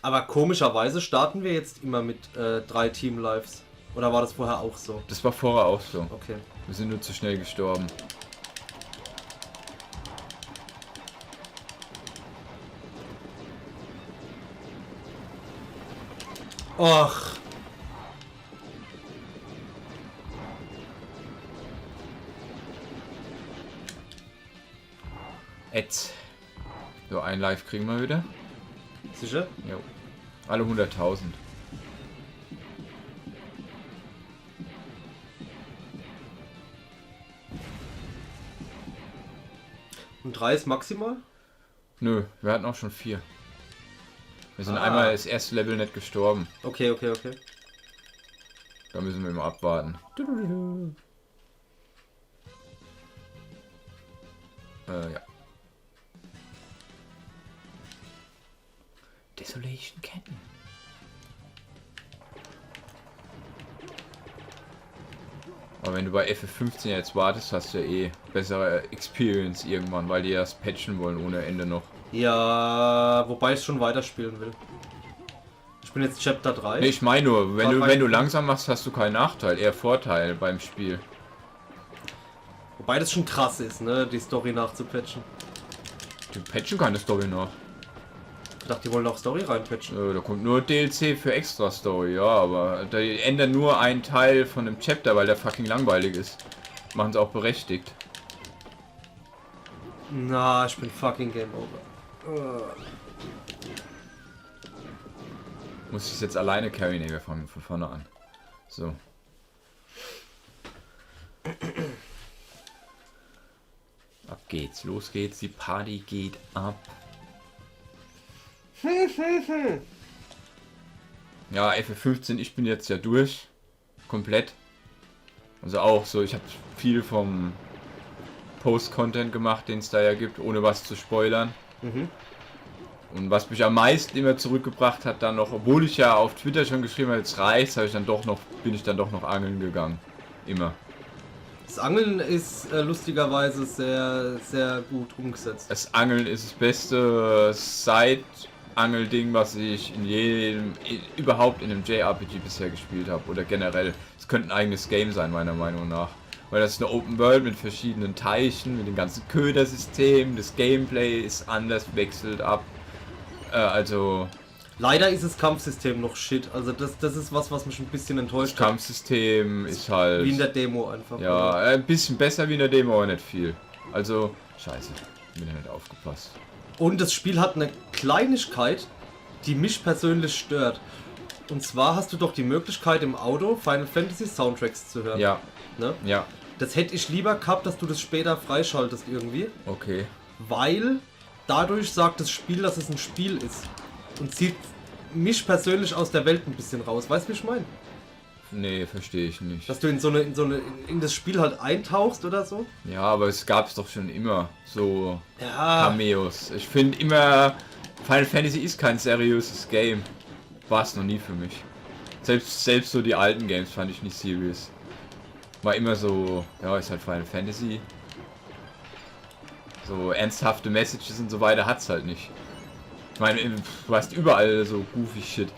Aber komischerweise starten wir jetzt immer mit 3 Team Lives. Oder war das vorher auch so? Das war vorher auch so. Okay. Wir sind nur zu schnell gestorben. Och. Jetzt. So, ein Live kriegen wir wieder. Sicher? Jo. Alle 100.000. Und 3 ist maximal? Nö, wir hatten auch schon 4. Wir sind Ah. einmal das erste Level nicht gestorben. Okay, okay, okay. Da müssen wir immer abwarten. Ja. Desolation Canyon. Aber wenn du bei FF15 jetzt wartest, hast du ja eh bessere Experience irgendwann, weil die das patchen wollen ohne Ende noch. Ja, wobei ich schon weiterspielen will. Ich bin jetzt Chapter 3. Nee, ich meine nur, wenn du langsam machst, hast du keinen Nachteil, eher Vorteil beim Spiel. Wobei das schon krass ist, ne, die Story nachzupatchen. Die patchen keine Story noch. Ich dachte, die wollen auch Story reinpatchen. Da kommt nur DLC für extra Story, ja, aber die ändern nur einen Teil von dem Chapter, weil der fucking langweilig ist. Machen sie auch berechtigt. Na, ich bin fucking Game Over. Muss ich es jetzt alleine carryen? Ne, wir fangen von vorne an. So. Ab geht's, los geht's, die Party geht ab. Ja, FF15, ich bin jetzt ja durch. Komplett. Also auch so, ich habe viel vom Post-Content gemacht, den es da ja gibt, ohne was zu spoilern. Und was mich am meisten immer zurückgebracht hat, dann noch, obwohl ich ja auf Twitter schon geschrieben habe, jetzt reicht's, bin ich dann doch noch angeln gegangen. Immer. Das Angeln ist lustigerweise sehr, sehr gut umgesetzt. Das Angeln ist das beste Side-Angel-Ding, was ich überhaupt in einem JRPG bisher gespielt habe. Oder generell. Es könnte ein eigenes Game sein, meiner Meinung nach. Weil das ist eine Open World mit verschiedenen Teichen, mit dem ganzen Ködersystemen. Das Gameplay ist anders, wechselt ab. Also... Leider ist das Kampfsystem noch shit. Also das ist was mich ein bisschen enttäuscht Das Kampfsystem ist halt... Wie in der Demo einfach. Ja, ein bisschen besser wie in der Demo, aber nicht viel. Also, scheiße. Bin ja nicht aufgepasst. Und das Spiel hat eine Kleinigkeit, die mich persönlich stört. Und zwar hast du doch die Möglichkeit im Auto Final Fantasy Soundtracks zu hören. Ja, Ne? ja, Das hätte ich lieber gehabt, dass du das später freischaltest irgendwie. okay. Weil dadurch sagt das Spiel, dass es ein Spiel ist. Und zieht mich persönlich aus der Welt ein bisschen raus. Weißt du, wie ich meine? Nee, verstehe ich nicht. Dass du in das Spiel halt eintauchst oder so. Ja, aber es gab es doch schon immer, so Ja. Cameos. Ich finde immer, Final Fantasy ist kein seriöses Game. War es noch nie für mich. Selbst so die alten Games fand ich nicht serious. War immer so, ja, ist halt Final Fantasy. So ernsthafte Messages und so weiter hat's halt nicht. Ich meine, du hast überall so goofy Shit.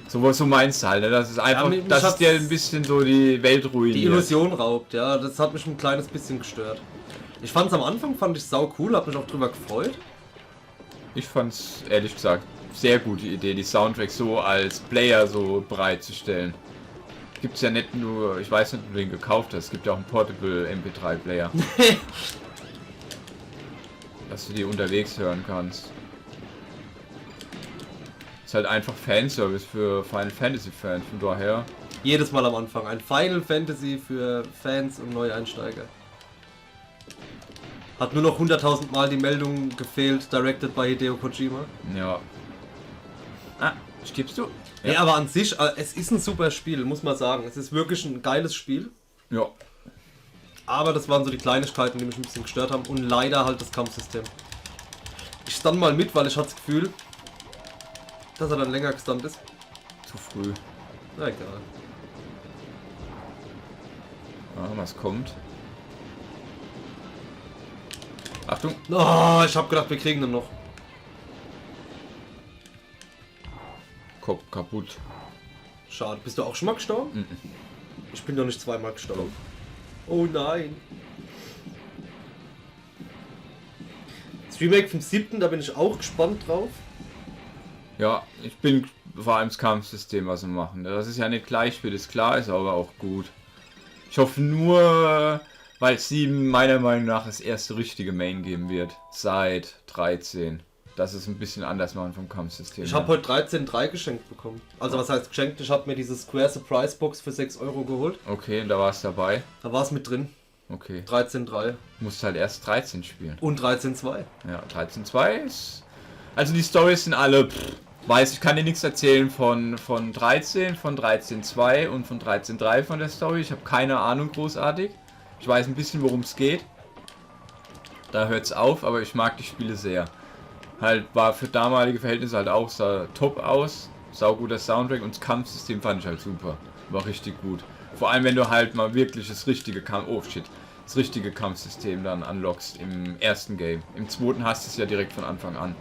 So meinst du halt, ne? Das ist einfach, Ja, mich dass es hat's dir ein bisschen so die Welt ruiniert. Die Illusion raubt, ja. Das hat mich ein kleines bisschen gestört. Ich fand es am Anfang, sau cool, hab mich auch drüber gefreut. Ich fand's ehrlich gesagt sehr gute Idee, die Soundtracks so als Player so bereitzustellen. Gibt's ja nicht nur, ich weiß nicht, ob du den gekauft hast, es gibt ja auch einen Portable MP3 Player. Dass du die unterwegs hören kannst. Ist halt einfach Fanservice für Final Fantasy Fans, von daher. Jedes Mal am Anfang. Ein Final Fantasy für Fans und Neueinsteiger. Hat nur noch 100.000 Mal die Meldung gefehlt, directed by Hideo Kojima. Ja. Ah, stirbst du? Ja, aber an sich, es ist ein super Spiel, muss man sagen. Es ist wirklich ein geiles Spiel. Ja. Aber das waren so die Kleinigkeiten, die mich ein bisschen gestört haben. Und leider halt das Kampfsystem. Ich stand mal mit, weil ich hatte das Gefühl, dass er dann länger gestunt ist. Zu früh. Na egal. Ah, was kommt? Achtung! Oh, ich hab gedacht, wir kriegen den noch. Kopf kaputt. Schade. Bist du auch schon mal gestorben? Ich bin doch nicht zweimal gestorben. Oh nein. Das Remake vom 7., da bin ich auch gespannt drauf. Ja, ich bin vor allem das Kampfsystem, was sie machen. Das ist ja nicht gleich für das klar, ist aber auch gut. Ich hoffe nur, weil 7 meiner Meinung nach das erste richtige Main geben wird. Seit 13. Das ist ein bisschen anders machen vom Kampfsystem. Ich habe heute 13.3 geschenkt bekommen. Also was heißt geschenkt? Ich habe mir diese Square Surprise Box für 6 Euro geholt. Okay, und da war es dabei. Da war es mit drin. Okay. 13.3 Du musst halt erst 13 spielen. und 13.2. Ja, 13.2 ist... Also die Storys sind alle... Weiß, ich kann dir nichts erzählen von 13, von 13.2 und von 13.3 von der Story. Ich habe keine Ahnung großartig. Ich weiß ein bisschen, worum es geht. Da hört es auf, aber ich mag die Spiele sehr. Halt war für damalige Verhältnisse halt auch sah top aus, sauguter Soundtrack und das Kampfsystem fand ich halt super. War richtig gut. Vor allem wenn du halt mal wirklich das richtige das richtige Kampfsystem dann unlockst im ersten Game. Im zweiten hast du es ja direkt von Anfang an.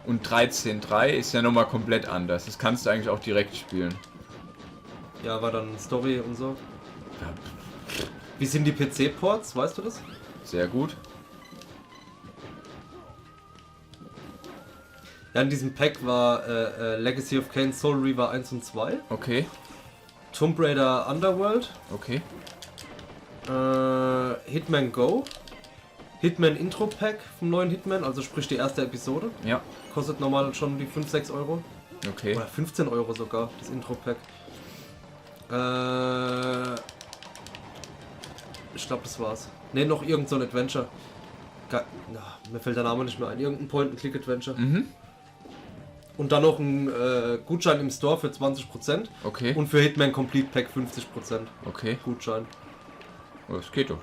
Und 13.3 ist ja nochmal komplett anders. Das kannst du eigentlich auch direkt spielen. Ja, war dann Story und so. Ja, Wie sind die PC-Ports, weißt du das? sehr gut. Ja, in diesem Pack war Legacy of Kain, Soul Reaver 1 und 2, Okay, Tomb Raider Underworld, okay. Hitman Go, Hitman Intro Pack vom neuen Hitman, also sprich die erste Episode. Ja, Kostet normal schon die 5-6 Euro. okay. Oder 15 Euro sogar, das Intro Pack. Ich glaube, das war's. Ne, noch irgend so ein Adventure. Mir fällt der Name nicht mehr ein. Irgendein Point-and-Click-Adventure. Mhm. Und dann noch ein Gutschein im Store für 20%. Okay, Und für Hitman Complete Pack 50% okay. Gutschein. Oh, das geht doch.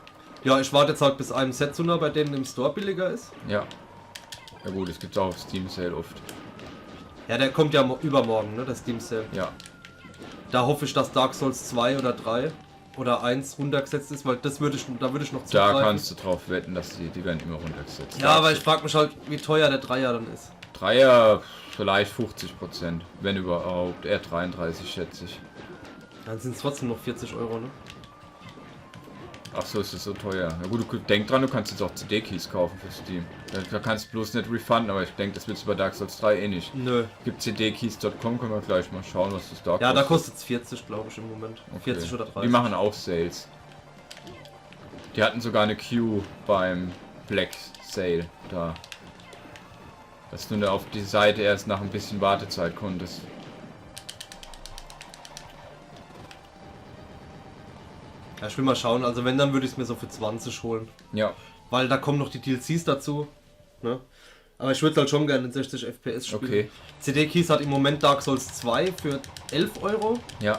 Ja, ich warte jetzt halt bis einem Setsuna bei denen im Store billiger ist. Ja. Ja gut, das gibt's auch auf Steam Sale oft. Ja, der kommt ja übermorgen, ne, der Steam Sale. Ja. Da hoffe ich, dass Dark Souls 2 oder 3 oder 1 runtergesetzt ist, weil da würde ich noch Da zugreifen. kannst du drauf wetten, dass die werden immer runtergesetzt. Ja, aber ich frage mich halt, wie teuer der Dreier dann ist. Dreier vielleicht 50%, wenn überhaupt. Eher 33 schätze ich. Dann sind es trotzdem noch 40 Euro, ne? Ach so, ist das so teuer. Na gut, denk dran, du kannst jetzt auch CD-Keys kaufen für Steam. Da kannst du bloß nicht refunden, aber ich denke, das willst du bei Dark Souls 3 eh nicht. Nö. Gibt cdkeys.com, können wir gleich mal schauen, was das da kostet. Ja, da kostet es 40, glaube ich, im Moment. Okay. 40 oder 30. Die machen auch Sales. Die hatten sogar eine Queue beim Black Sale da. Dass du nur auf die Seite erst nach ein bisschen Wartezeit konntest. Ja, ich will mal schauen. Also wenn, dann würde ich es mir so für 20 holen. Ja, Weil da kommen noch die DLCs dazu. Ne? Aber ich würde halt schon gerne in 60 FPS spielen. okay. CD-Keys hat im Moment Dark Souls 2 für 11 Euro. Ja,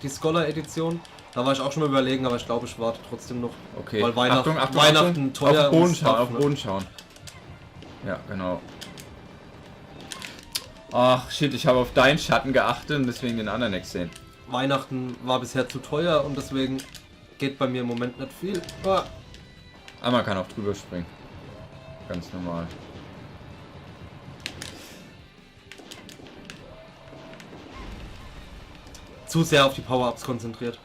Die Scholar-Edition. Da war ich auch schon mal überlegen, aber ich glaube, ich warte trotzdem noch. okay. Weil Weihnachten, Achtung, Weihnachten teuer auf den Boden und schauen, Stuff, auf den Boden schauen. Ja, genau. Ach shit, ich habe auf deinen Schatten geachtet und deswegen den anderen nicht gesehen. Weihnachten war bisher zu teuer und deswegen geht bei mir im Moment nicht viel. Ah. Aber man kann auch drüber springen. Ganz normal. Zu sehr auf die Power-Ups konzentriert.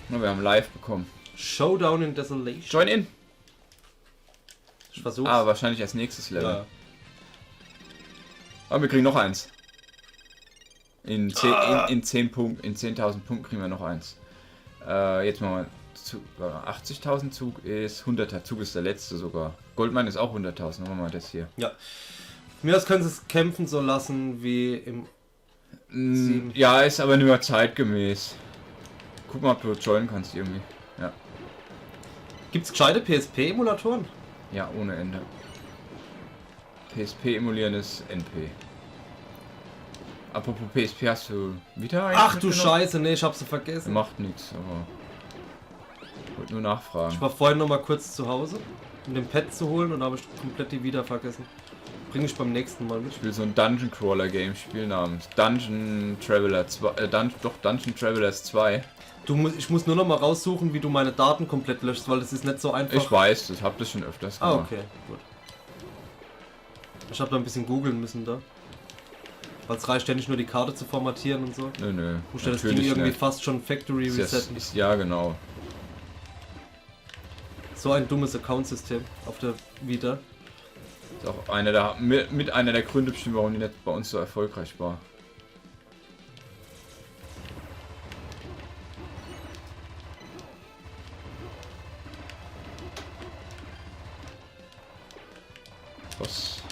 Na, wir haben live bekommen. Showdown in Desolation. Join in! Ich versuch's. Ah, wahrscheinlich als nächstes Level. ja. Aber wir kriegen noch eins. In 10.000 Punkten kriegen wir noch eins. Jetzt machen wir 80.000 Zug ist 100er Zug ist der letzte sogar. Goldmine ist auch 100.000. Machen wir mal das hier. Ja. Mir aus können sie es kämpfen so lassen wie im. Ja, ist aber nur zeitgemäß. Guck mal, ob du joinen kannst irgendwie. Ja. Gibt's gescheite PSP-Emulatoren? Ja, ohne Ende. PSP emulieren ist NP. Apropos PSP, hast du wieder eigentlich Ach du mitgenommen? Scheiße, nee, ich hab sie vergessen. Macht nichts, aber ich wollte nur nachfragen. Ich war vorhin noch mal kurz zu Hause, um den Pad zu holen und da habe ich komplett die wieder vergessen. Bringe ich beim nächsten Mal mit. Ich will so ein Dungeon Crawler Game spielen namens Dungeon Traveler 2, Dungeon Travelers 2. Ich muss nur noch mal raussuchen, wie du meine Daten komplett löschst, weil das ist nicht so einfach. Ich weiß, das habt ihr schon öfters Ah, gemacht. okay, gut. Ich habe da ein bisschen googeln müssen da. Weil es reicht ja nicht nur die Karte zu formatieren und so. Nö, Muss ja das Ding natürlich irgendwie nicht. fast schon Factory resetten. Ja, genau. So ein dummes Account-System auf der Vita. Ist auch mit einer der Gründe bestimmt, warum die nicht bei uns so erfolgreich war. Was?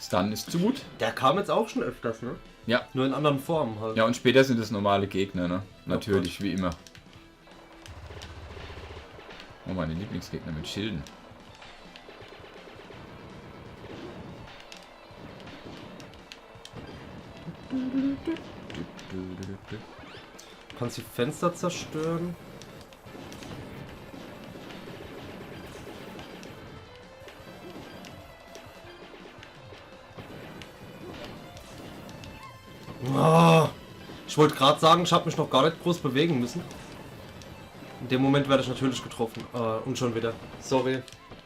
Stun ist zu gut. Der kam jetzt auch schon öfters, ne? Ja. Nur in anderen Formen halt. Ja, und später sind es normale Gegner, ne? Natürlich, wie immer. Oh, meine Lieblingsgegner mit Schilden. Kannst die Fenster zerstören? Ah, ich wollte gerade sagen, ich habe mich noch gar nicht groß bewegen müssen. In dem Moment werde ich natürlich getroffen. Und schon wieder. Sorry.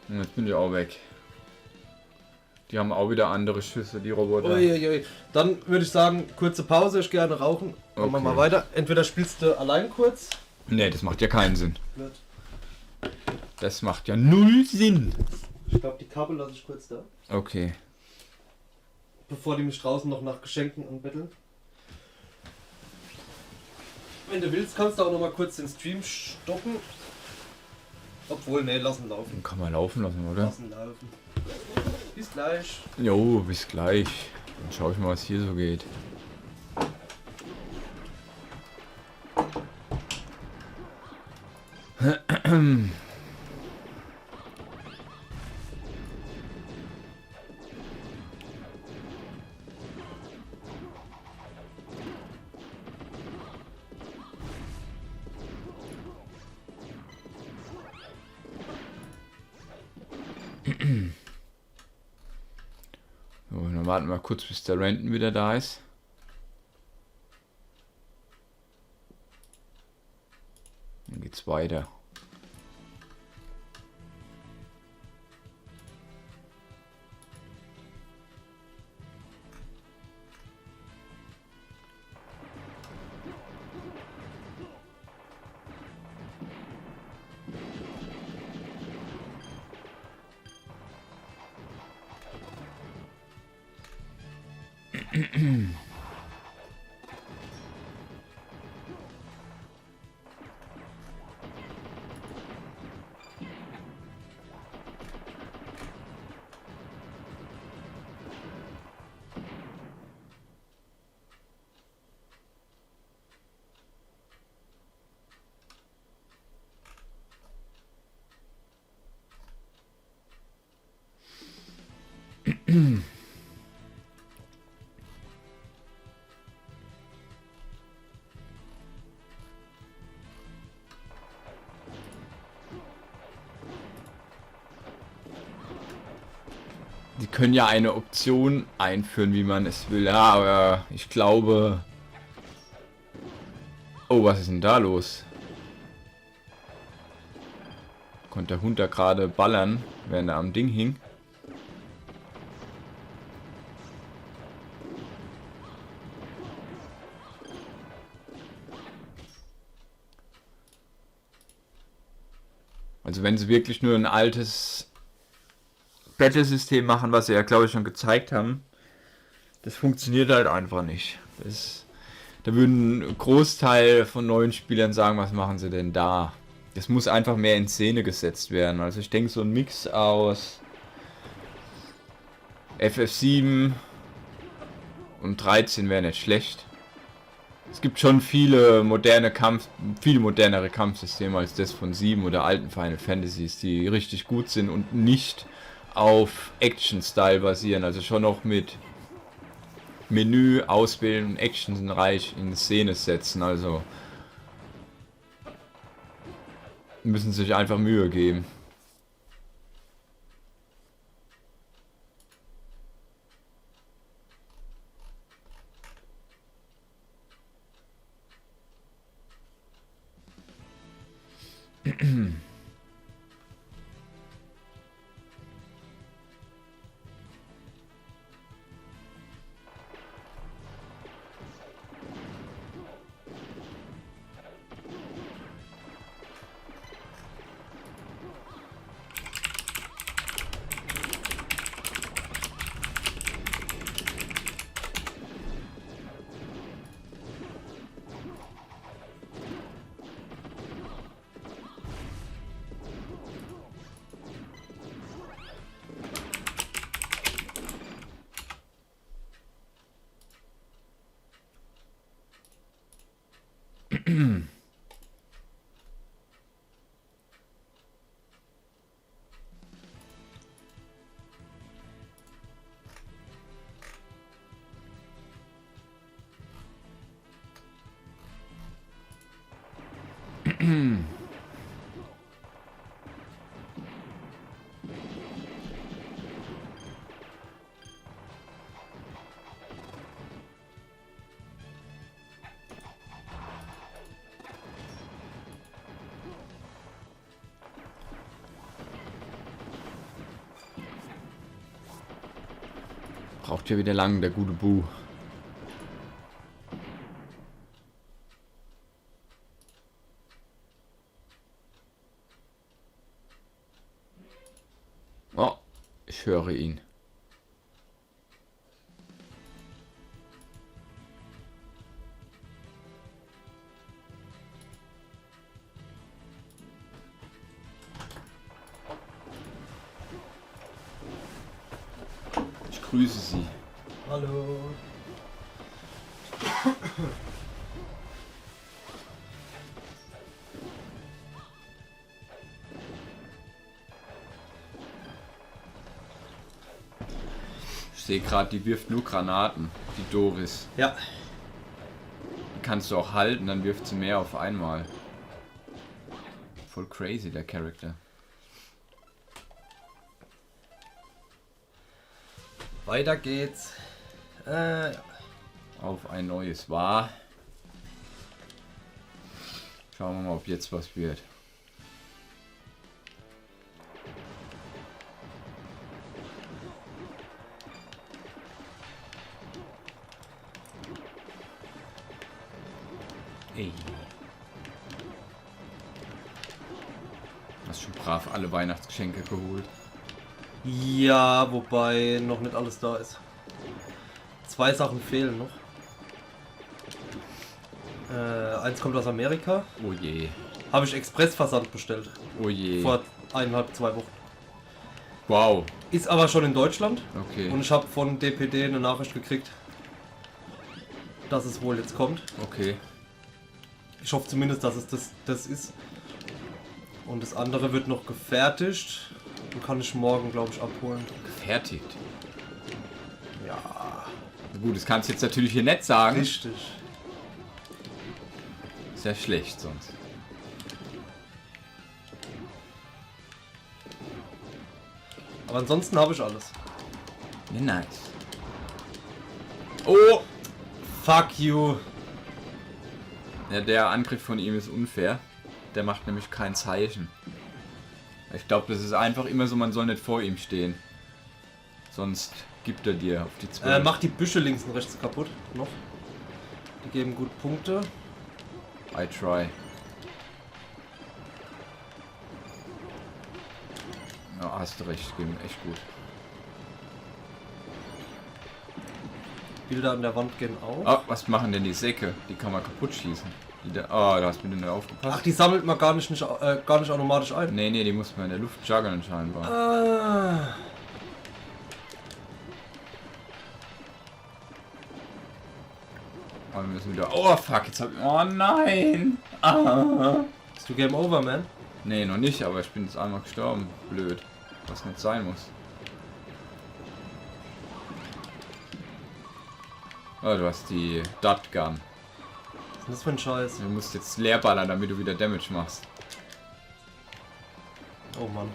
Jetzt bin ich auch weg. Die haben auch wieder andere Schüsse, die Roboter. Uiuiui. Dann würde ich sagen, kurze Pause, ich gehe gerne rauchen. Machen wir Okay. mal weiter. Entweder spielst du allein kurz. Nee, das macht ja keinen Sinn. Blöd. Das macht ja null Sinn. Ich glaube, die Kabel lasse ich kurz da. Okay. Bevor die mich draußen noch nach Geschenken anbetteln. Wenn du willst, kannst du auch noch mal kurz den Stream stoppen. Obwohl, nee, lassen laufen. Dann kann man laufen lassen, oder? Lassen laufen. Bis gleich. Jo, bis gleich. Dann schau ich mal, was hier so geht. So, dann warten wir kurz, bis der Renton wieder da ist. Dann geht's weiter. Die können ja eine Option einführen, wie man es will. Ja, aber ich glaube... Oh, was ist denn da los? Konnte der Hund da gerade ballern, während er am Ding hing? Also wenn sie wirklich nur ein altes Battle-System machen, was sie ja glaube ich schon gezeigt haben, das funktioniert halt einfach nicht. Da würden ein Großteil von neuen Spielern sagen, was machen sie denn da? Das muss einfach mehr in Szene gesetzt werden. Also ich denke so ein Mix aus FF7 und 13 wäre nicht schlecht. Es gibt schon viele modernere Kampfsysteme als das von 7 oder alten Final Fantasies, die richtig gut sind und nicht auf Action-Style basieren, also schon noch mit Menü auswählen und actionreich in Szene setzen, also müssen sich einfach Mühe geben. Braucht ja wieder lang, der gute Bu. Oh, ich höre ihn. Ich grüße Sie. Hallo. Ich sehe gerade, die wirft nur Granaten. Die Doris. Ja. Die kannst du auch halten, dann wirft sie mehr auf einmal. Voll crazy, der Charakter. Weiter geht's. Ja. Auf ein neues war. Schauen wir mal, ob jetzt was wird. Ey. Hast schon brav alle Weihnachtsgeschenke geholt. Ja, wobei noch nicht alles da ist. 2 Sachen fehlen noch. Eins kommt aus Amerika. Oh je. Habe ich Expressversand bestellt. Oh je. Vor 1,5, 2 Wochen. Wow. Ist aber schon in Deutschland. Okay. Und ich habe von DPD eine Nachricht gekriegt, dass es wohl jetzt kommt. Okay. Ich hoffe zumindest, dass es das ist. Und das andere wird noch gefertigt. Und kann ich morgen, glaube ich, abholen. Gefertigt. Ja, Gut, das kannst du jetzt natürlich hier nicht sagen. richtig. Ist ja schlecht sonst. Aber ansonsten habe ich alles. Ja, nice. Oh! Fuck you. Ja, der Angriff von ihm ist unfair. Der macht nämlich kein Zeichen. Ich glaube, das ist einfach immer so, man soll nicht vor ihm stehen. Sonst gibt er dir auf die 12. Mach die Büsche links und rechts kaputt. Noch. Die geben gut Punkte. I try. Ja, hast du recht, geben echt gut. Bilder an der Wand gehen auf. Oh, was machen denn die Säcke? Die kann man kaputt schießen. Oh, da hast du mir nicht aufgepasst. Ach, die sammelt man gar nicht automatisch ein. Nee, nee, die muss man in der Luft juggeln scheinbar. Ah. Aber wir müssen wieder... Oh, fuck, jetzt hab ich... Oh, nein! Ah. Bist du Game Over, man? Nee, noch nicht, aber ich bin jetzt einmal gestorben. Blöd. Was nicht sein muss. Oh, du hast die Dot Gun. Was ist das für ein Scheiß? Du musst jetzt leer ballern, damit du wieder Damage machst. Oh Mann.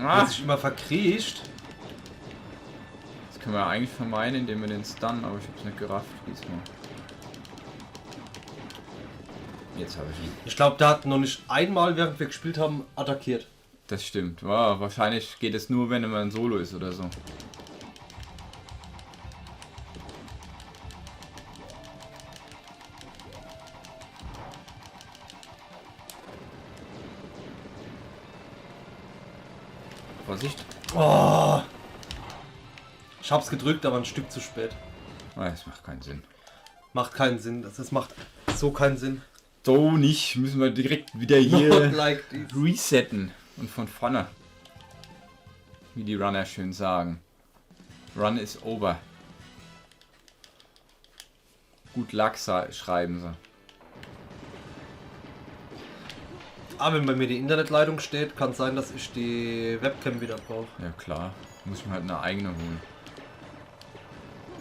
Ah, Hat sich immer verkriecht. das können wir eigentlich vermeiden, indem wir den Stun, aber ich hab's nicht gerafft diesmal. Jetzt habe ich ihn. Ich glaube, der hat noch nicht einmal, während wir gespielt haben, attackiert. Das stimmt. Wow, wahrscheinlich geht es nur, wenn man ein Solo ist oder so. Vorsicht. Oh. Ich hab's gedrückt, aber ein Stück zu spät. Ah, das macht keinen Sinn. Macht keinen Sinn. Das macht so keinen Sinn. So nicht. Müssen wir direkt wieder Not hier like this. resetten. Und von vorne. Wie die Runner schön sagen. Run is over. Gut Luck schreiben sie. Ah, wenn bei mir die Internetleitung steht, kann sein, dass ich die Webcam wieder brauche. Ja klar, muss ich mir halt eine eigene holen.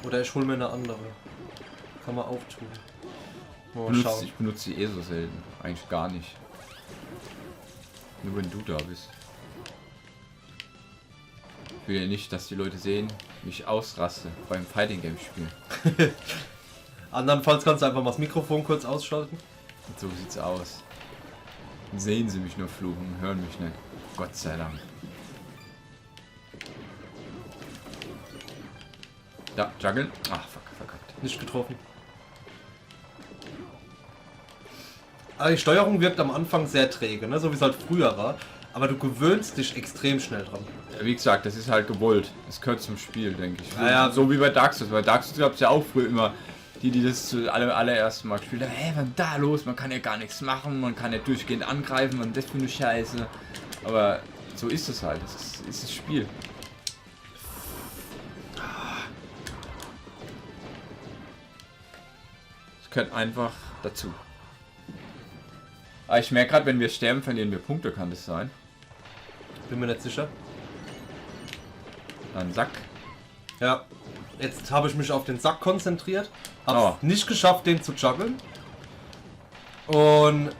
Oder ich hole mir eine andere. Kann man auch tun. Mal schauen. Ich benutze die eh so selten. Eigentlich gar nicht. Nur wenn du da bist. Ich will ja nicht, dass die Leute sehen, wie ich ausraste beim Fighting Game Spielen. Andernfalls kannst du einfach mal das Mikrofon kurz ausschalten. Und so sieht's aus. Sehen sie mich nur fluchen, hören mich nicht. Gott sei Dank. Da, juggeln. Ach, fuck, verkackt. Nicht getroffen. Aber die Steuerung wirkt am Anfang sehr träge, ne? So wie es halt früher war. Aber du gewöhnst dich extrem schnell dran. Ja, wie gesagt, das ist halt gewollt. Das gehört zum Spiel, denke ich. Ja. So wie bei Dark Souls. Bei Dark Souls gab es ja auch früher immer die das zu allerersten Mal gespielt haben. Hey, was ist da los? Man kann ja gar nichts machen, man kann ja durchgehend angreifen und das für eine Scheiße. Aber so ist es halt. Das ist das Spiel. Es gehört einfach dazu. Aber ich merke gerade, wenn wir sterben, verlieren wir Punkte, kann das sein? Bin mir nicht sicher. Dann Sack. Ja. Jetzt habe ich mich auf den Sack konzentriert. Hab's Oh. nicht geschafft, den zu juggeln. Und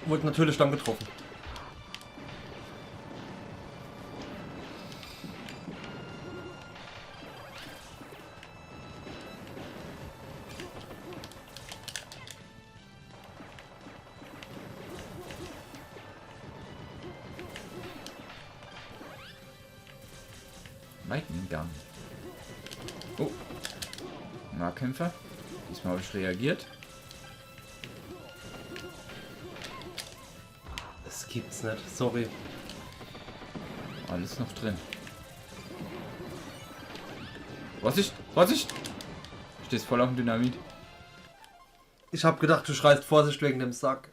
wurde natürlich dann getroffen. Lightning Gun. Oh. Nahkämpfer. Diesmal habe ich reagiert. Das gibt's nicht, sorry. Alles noch drin. Vorsicht! Vorsicht! Stehst voll auf dem Dynamit. Ich habe gedacht, du schreist Vorsicht wegen dem Sack.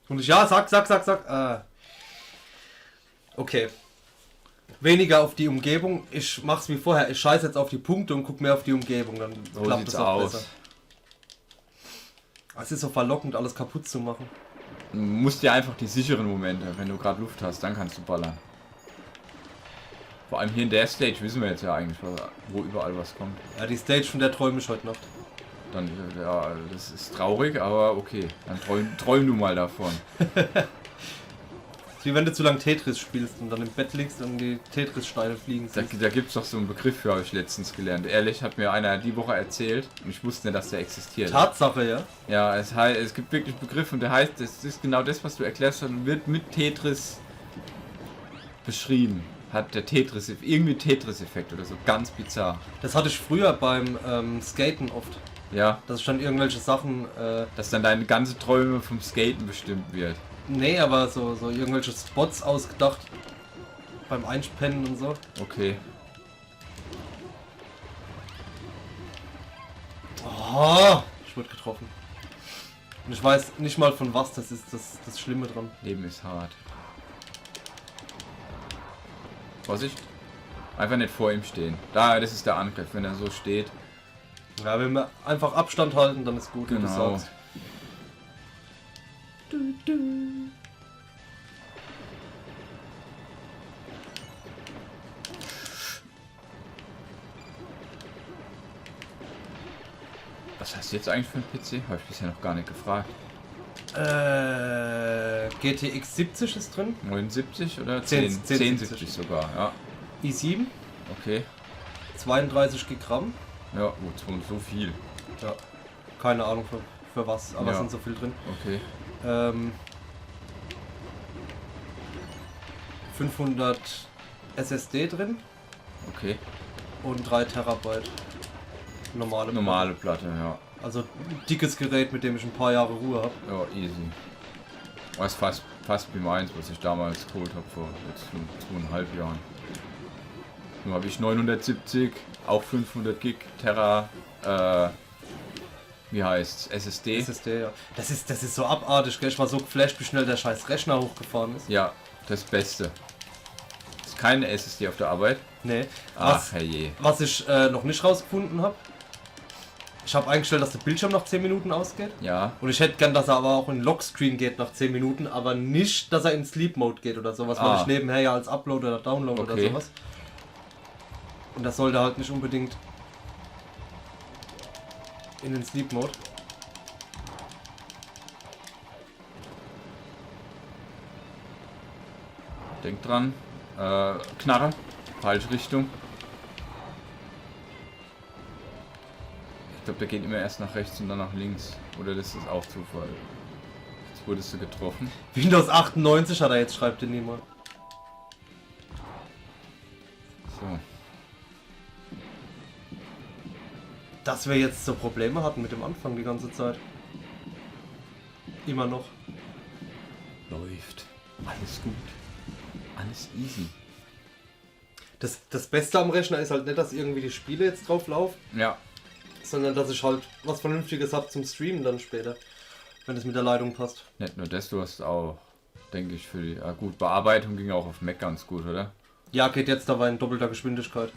Und ich, ja, Sack. Ah. Okay. Weniger auf die Umgebung. Ich mach's wie vorher. Ich scheiß jetzt auf die Punkte und guck mehr auf die Umgebung. Dann So klappt sieht's es auch aus. besser. Es ist so verlockend, alles kaputt zu machen. Du musst dir einfach die sicheren Momente, wenn du gerade Luft hast, dann kannst du ballern. Vor allem hier in der Stage wissen wir jetzt ja eigentlich, wo überall was kommt. Ja, die Stage, von der träume ich heute Nacht. Dann, ja, das ist traurig, aber okay. Dann träum du mal davon. Wie wenn du zu lang Tetris spielst und dann im Bett liegst und die Tetris-Steine fliegen. Da gibt es doch so einen Begriff für, habe ich letztens gelernt. Ehrlich, hat mir einer die Woche erzählt und ich wusste nicht, dass der existiert. Tatsache, ja. Ja, es gibt wirklich einen Begriff und der heißt, das ist genau das, was du erklärst, und wird mit Tetris beschrieben. Hat der Tetris, irgendwie Tetris-Effekt oder so, ganz bizarr. Das hatte ich früher beim Skaten oft. Ja, Dass ich dann irgendwelche Sachen, dass dann deine ganze Träume vom Skaten bestimmt wird. nee, aber so irgendwelche Spots ausgedacht. Beim Einspennen und so. Okay. Oh, ich wurde getroffen. Und ich weiß nicht mal von was, das ist das Schlimme dran. Leben ist hart. Vorsicht. Einfach nicht vor ihm stehen. Da, das ist der Angriff, wenn er so steht. Ja, wenn wir einfach Abstand halten, dann ist gut, wie du Genau. sagst. Was hast du jetzt eigentlich für einen PC? Habe ich bisher noch gar nicht gefragt. GTX 70 ist drin. 79 oder 1070 sogar, ja. i7, Okay. 32 GB RAM. Ja, gut, so viel. Ja, keine Ahnung für was, aber Ja. es sind so viel drin. Okay. 500 SSD drin Okay. und 3 Terabyte Normale Platte, ja. Also ein dickes Gerät, mit dem ich ein paar Jahre Ruhe habe. Ja, easy. Das ist fast wie meins, was ich damals geholt habe vor jetzt 2,5 Jahren. Nur habe ich 970, auch 500 Gig, Terra, wie heißt's, SSD? SSD, ja. Das ist so abartig, gell? Ich war so geflasht, wie schnell der scheiß Rechner hochgefahren ist. Ja, das Beste. Ist keine SSD auf der Arbeit? Nee. Ach, herrje. Was ich noch nicht rausgefunden habe, Ich habe eingestellt, dass der Bildschirm nach 10 Minuten ausgeht. Ja. Und ich hätte gern, dass er aber auch in Lockscreen geht nach 10 Minuten, aber nicht, dass er in Sleep Mode geht oder sowas, weil ich nebenher ja als Upload oder Download oder sowas. Und das sollte halt nicht unbedingt in den Sleep Mode. Denk dran. Knarre. Falsche Richtung. Ich glaube, der geht immer erst nach rechts und dann nach links. Oder das ist auch Zufall. Jetzt wurdest du getroffen. Windows 98 hat er jetzt, schreibt dir niemand. So. Dass wir jetzt so Probleme hatten mit dem Anfang die ganze Zeit. Immer noch. Läuft. Alles gut. Alles easy. Das Beste am Rechner ist halt nicht, dass irgendwie die Spiele jetzt drauf laufen, Ja. sondern dass ich halt was Vernünftiges habe zum Streamen dann später. Wenn es mit der Leitung passt. Nicht nur das, du hast auch, denke ich, für die gut, Bearbeitung ging auch auf Mac ganz gut, oder? Ja, geht jetzt aber in doppelter Geschwindigkeit.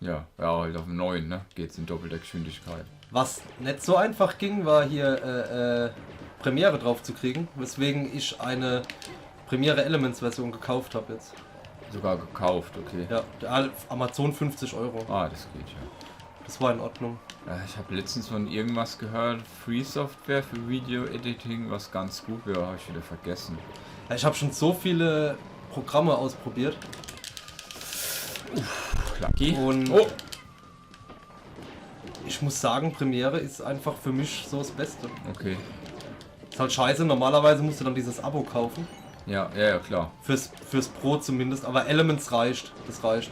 Ja, halt auf dem neuen, ne? Geht's in doppelter Geschwindigkeit. Was nicht so einfach ging, war hier Premiere drauf zu kriegen, weswegen ich eine Premiere Elements Version gekauft habe jetzt. Sogar gekauft, okay. Ja, der Amazon 50 Euro. Ah, das geht ja. Das war in Ordnung. Ja, ich habe letztens von irgendwas gehört, Free Software für Video Editing, was ganz gut wäre, habe ich wieder vergessen. Ja, ich habe schon so viele Programme ausprobiert. Lucky. Und Oh! ich muss sagen, Premiere ist einfach für mich so das Beste. Okay. Ist halt scheiße, normalerweise musst du dann dieses Abo kaufen. Ja, klar. Fürs Pro zumindest, aber Elements reicht. Das reicht.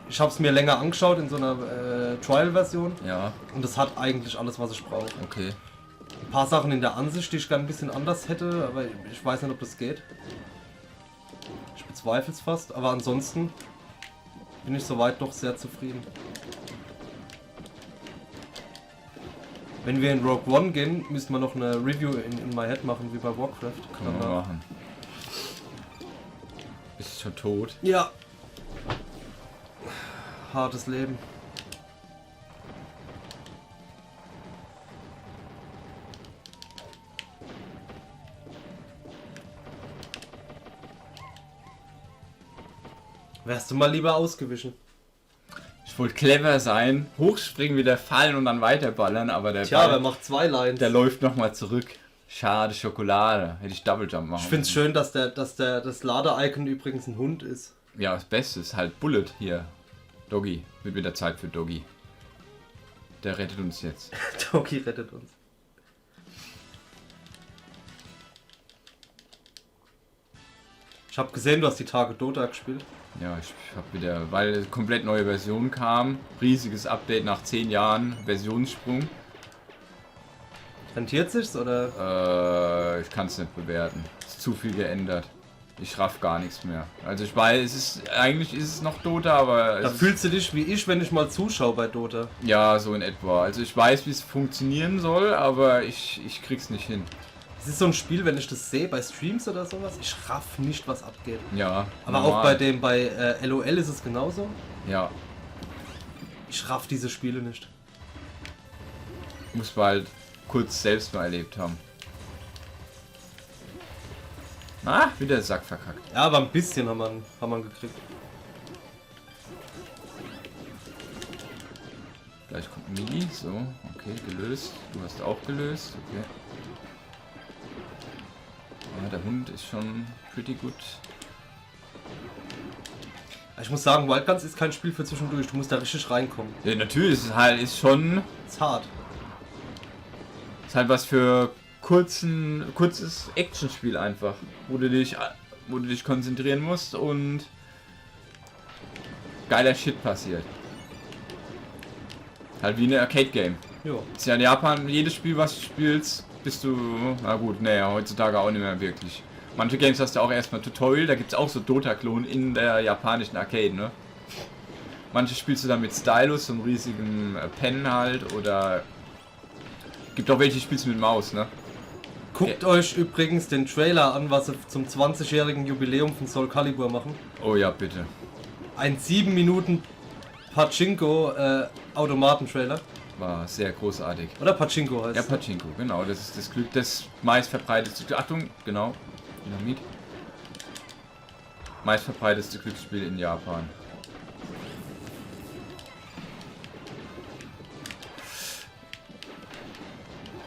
Ich habe es mir länger angeschaut in so einer Trial-Version Ja, und das hat eigentlich alles, was ich brauche. okay. Ein paar Sachen in der Ansicht, die ich gerne ein bisschen anders hätte, aber ich weiß nicht, ob das geht. Ich bezweifle es fast, aber ansonsten bin ich soweit doch sehr zufrieden. Wenn wir in Rogue One gehen, müssen wir noch eine Review in My Head machen, wie bei Warcraft. Können wir machen. Bist schon tot? Ja. Hartes Leben. Wärst du mal lieber ausgewichen? Ich wollte clever sein, hochspringen, wieder fallen und dann weiterballern, aber der Tja, wer Ball, macht zwei Lines? der läuft nochmal zurück. Schade, Schokolade. Hätte ich Double Jump machen Ich find's schön, dass das Lade-Icon übrigens ein Hund ist. Ja, das Beste ist halt Bullet hier. Doggy. Wird wieder Zeit für Doggy. Der rettet uns jetzt. Toki rettet uns. Ich habe gesehen, du hast die Tage Dota gespielt. Ja, ich habe wieder, weil eine komplett neue Version kam. Riesiges Update nach 10 Jahren. Versionssprung. Rentiert sich's oder? Ich kann es nicht bewerten. Ist zu viel geändert. Ich raff gar nichts mehr. Also ich weiß, eigentlich ist es noch Dota, aber Da es ist, fühlst du dich wie ich, wenn ich mal zuschaue bei Dota. ja, so in etwa. Also ich weiß, wie es funktionieren soll, aber ich krieg's nicht hin. Es ist so ein Spiel, wenn ich das sehe bei Streams oder sowas, ich raff nicht, was abgeht. Ja. Aber auch bei LOL ist es genauso. Ja, Ich raff diese Spiele nicht. muss bald kurz selbst mal erlebt haben. Ah, wieder der Sack verkackt. Ja, aber ein bisschen haben wir gekriegt. Gleich kommt Mili. So, okay, gelöst. Du hast auch gelöst. Okay. Ja, der Hund ist schon pretty gut. Ich muss sagen, Wildguns ist kein Spiel für zwischendurch. Du musst da richtig reinkommen. Ja, natürlich ist es halt Ist hart. ist halt was für kurzes Actionspiel einfach, wo du dich konzentrieren musst und geiler Shit passiert. Halt wie eine Arcade-Game. Jo. Ist ja in Japan, jedes Spiel, was du spielst, bist du, na gut, naja, heutzutage auch nicht mehr wirklich. Manche Games hast du auch erstmal Tutorial, da gibt es auch so Dota-Klon in der japanischen Arcade, ne? Manche spielst du dann mit Stylus, so einem riesigen Pen halt, oder gibt auch welche, die spielst du mit Maus, ne? Guckt euch übrigens den Trailer an, was sie zum 20-jährigen Jubiläum von Soul Calibur machen. Oh ja, bitte. Ein 7 Minuten Pachinko Automaten-Trailer. war sehr großartig. Oder Pachinko heißt Ja, es. Pachinko, genau. Das ist das Glück, das meistverbreitetste. Achtung, genau. Dynamit. Meistverbreitetste Glücksspiel in Japan.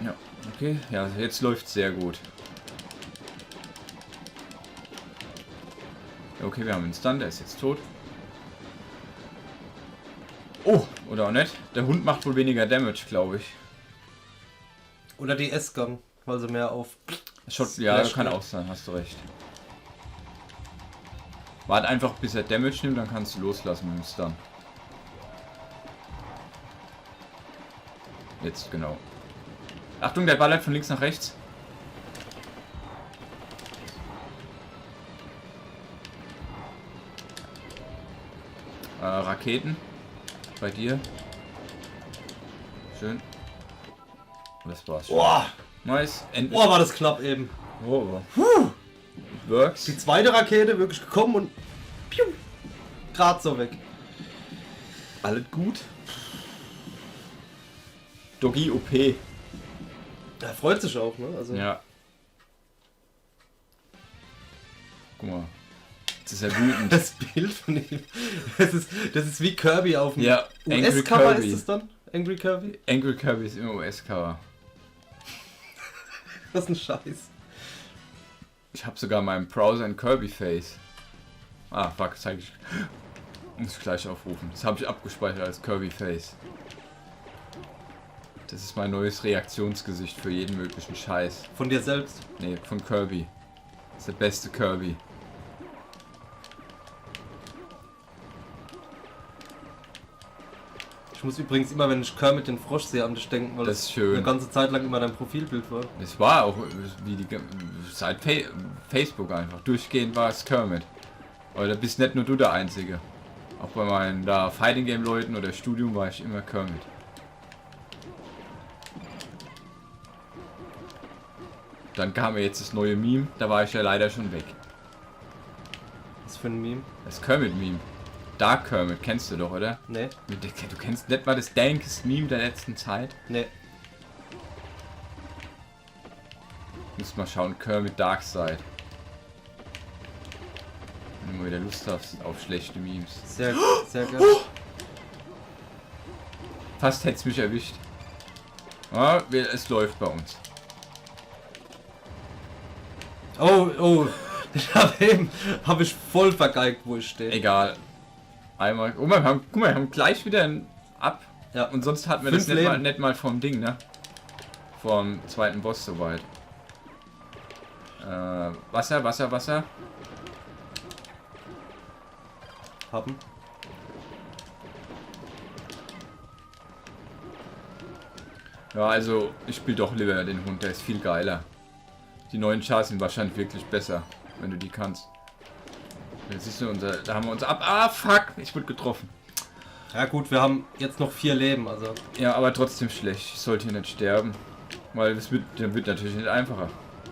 Ja, okay. Ja, jetzt läuft sehr gut. Okay, wir haben einen Stun, der ist jetzt tot. Oh, oder auch nicht. Der Hund macht wohl weniger Damage, glaube ich. Oder die S-Gun, weil sie mehr auf... Ja, Splash kann geht. auch sein, hast du recht. Wart einfach, bis er Damage nimmt, dann kannst du loslassen mit dem Stun. Jetzt, genau. Achtung, der ballert von links nach rechts. Raketen. Bei dir. Schön. Das war's schon. Boah, Nice. Endlich. boah, war das knapp eben. Oh. Works. Die zweite Rakete wirklich gekommen und... Piu, grad so weg. Alles gut. Doggy OP. Er freut sich auch, ne? Also, Ja. Guck mal. Jetzt ist er wütend. das Bild von ihm, das ist wie Kirby auf dem Ja, Angry US-Cover Kirby. ist es dann? Angry Kirby? Angry Kirby ist immer US-Cover. Was ein Scheiß. Ich habe sogar meinen Browser in Kirby-Face. Ah, fuck, zeig ich. Muss ich gleich aufrufen. Das habe ich abgespeichert als Kirby-Face. Das ist mein neues Reaktionsgesicht für jeden möglichen Scheiß. Von dir selbst. Nee, von Kirby. Das ist der beste Kirby. Ich muss übrigens immer, wenn ich Kermit den Frosch sehe, an dich denken, weil Das ist schön. eine ganze Zeit lang immer dein Profilbild war. Es war auch wie seit Facebook einfach. Durchgehend war es Kermit. Aber da bist nicht nur du der Einzige. Auch bei meinen Fighting Game Leuten oder Studium war ich immer Kermit. Dann kam ja jetzt das neue Meme, da war ich ja leider schon weg. Was für ein Meme? Das Kermit-Meme. Dark Kermit, kennst du doch, oder? Nee, Du kennst nicht mal das dankest Meme der letzten Zeit. nee. Musst mal schauen, Kermit Darkside. Wenn du mal wieder Lust hast auf schlechte Memes. Sehr, sehr geil. Fast hätte es mich erwischt. Ja, es läuft bei uns. Oh, oh. Hab ich voll vergeigt, wo ich stehe. Egal. Einmal. Oh, guck mal, wir haben gleich wieder ein Ab. Ja. Und sonst hatten wir 5 das Leben. nicht mal vom Ding, ne? Vom zweiten Boss soweit. Wasser, Wasser, Wasser. Haben. Ja, also ich spiele doch lieber den Hund, der ist viel geiler. Die neuen Chars sind wahrscheinlich wirklich besser, wenn du die kannst. Jetzt siehst du, da haben wir uns ab. Ah, fuck, ich wurde getroffen. Ja gut, wir haben jetzt noch 4 Leben, also. Ja, aber trotzdem schlecht. Ich sollte hier nicht sterben. Weil das wird natürlich nicht einfacher.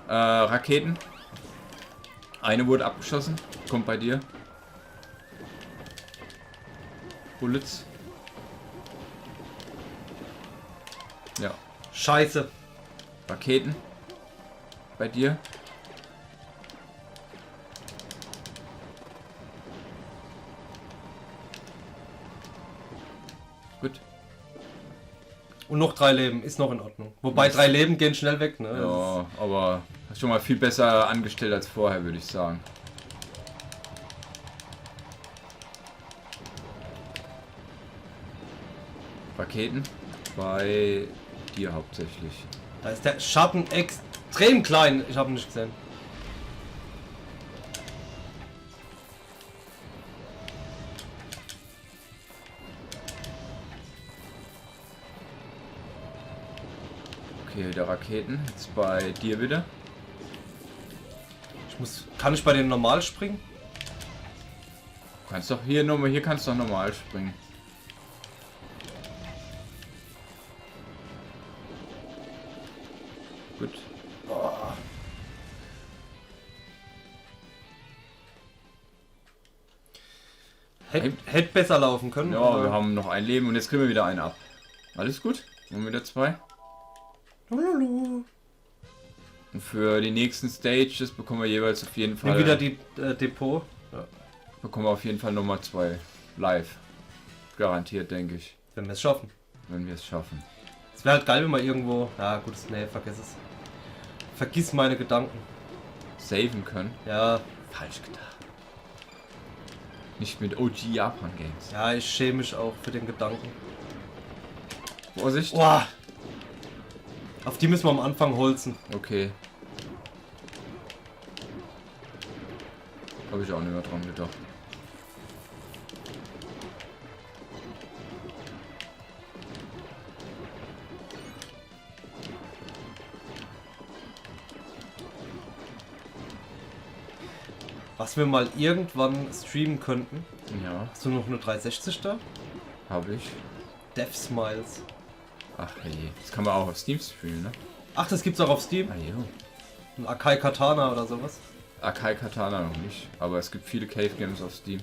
Raketen. Eine wurde abgeschossen. Kommt bei dir. Bullets. Ja. Scheiße. Raketen. Bei dir. Gut. Und noch 3 Leben, ist noch in Ordnung. Wobei 3 Leben gehen schnell weg, ne? Ja, aber schon mal viel besser angestellt als vorher, würde ich sagen. Raketen bei dir hauptsächlich. Da ist der Schatten extrem klein. Ich habe ihn nicht gesehen. Okay, der Raketen. Jetzt bei dir wieder. Kann ich bei denen normal springen? Du kannst doch hier nochmal, hier kannst du doch normal springen. Gut. Hätte besser laufen können. Ja, aber wir haben noch ein Leben und jetzt kriegen wir wieder einen ab. Alles gut? Und wieder 2. Lululu. Und für die nächsten Stages bekommen wir jeweils auf jeden Fall. Nimm wieder die Depot. Ja. Bekommen wir auf jeden Fall Nummer 2 live. Garantiert, denke ich. Wenn wir es schaffen. Wenn wir es schaffen. Es wäre halt geil, wenn man irgendwo. Ja, gut, nee, vergiss es. Vergiss meine Gedanken. Saven können. Ja, Falsch gedacht. Nicht mit OG Japan Games. ja, ich schäme mich auch für den Gedanken. Vorsicht. Boah! Auf die müssen wir am Anfang holzen. Okay. Habe ich auch nicht mehr dran gedacht. Was wir mal irgendwann streamen könnten. Ja, Hast du noch eine 360 da? habe ich. Death Smiles. Ach je. Das kann man auch auf Steam spielen, ne? Ach, das gibt's auch auf Steam? Ah jo. Ein Akai Katana oder sowas? Akai Katana noch nicht, aber es gibt viele Cave Games auf Steam.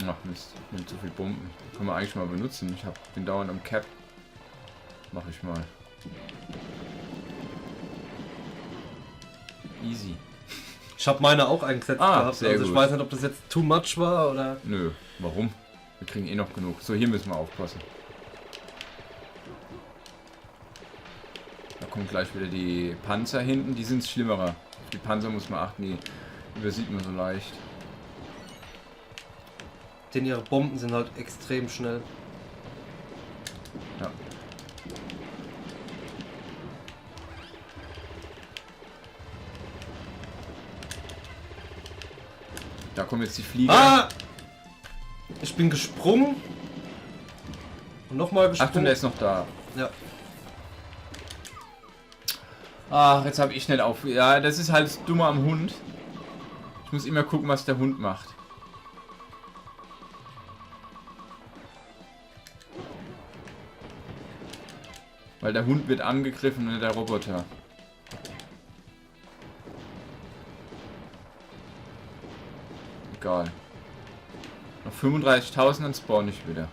Ach Mist, nimmt zu viel Bomben. Können wir eigentlich mal benutzen. Bin dauernd am Cap. Mach ich mal. Easy. Ich habe meine auch eingesetzt gehabt. sehr Also ich gut. weiß nicht, ob das jetzt too much war oder. Nö, warum? Wir kriegen eh noch genug. So, hier müssen wir aufpassen. Da kommen gleich wieder die Panzer hinten. Die sind schlimmerer. Auf die Panzer muss man achten, die übersieht man so leicht. Denn ihre Bomben sind halt extrem schnell. Ja. Da kommen jetzt die Flieger. Ah! Ich bin gesprungen. Und nochmal gesprungen. Achtung, der ist noch da. Ja. Ach, jetzt habe ich schnell auf. Ja, das ist halt das Dumme am Hund. Ich muss immer gucken, was der Hund macht. Weil der Hund wird angegriffen und nicht der Roboter. Egal. Noch 35.000, dann spawn ich wieder.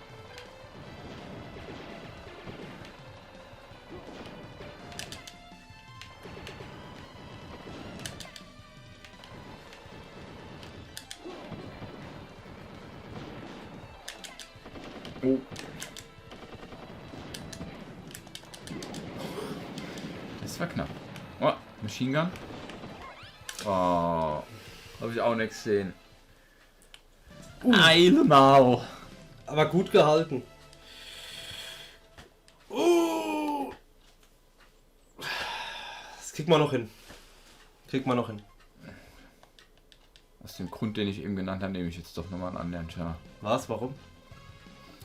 Oh. Das war knapp. Oh, Machine Gun. Oh, habe ich auch nichts gesehen. Einmal. Aber gut gehalten. Das kriegt man noch hin. Kriegt man noch hin. Aus dem Grund, den ich eben genannt habe, nehme ich jetzt doch nochmal einen anderen Char. Was? Warum?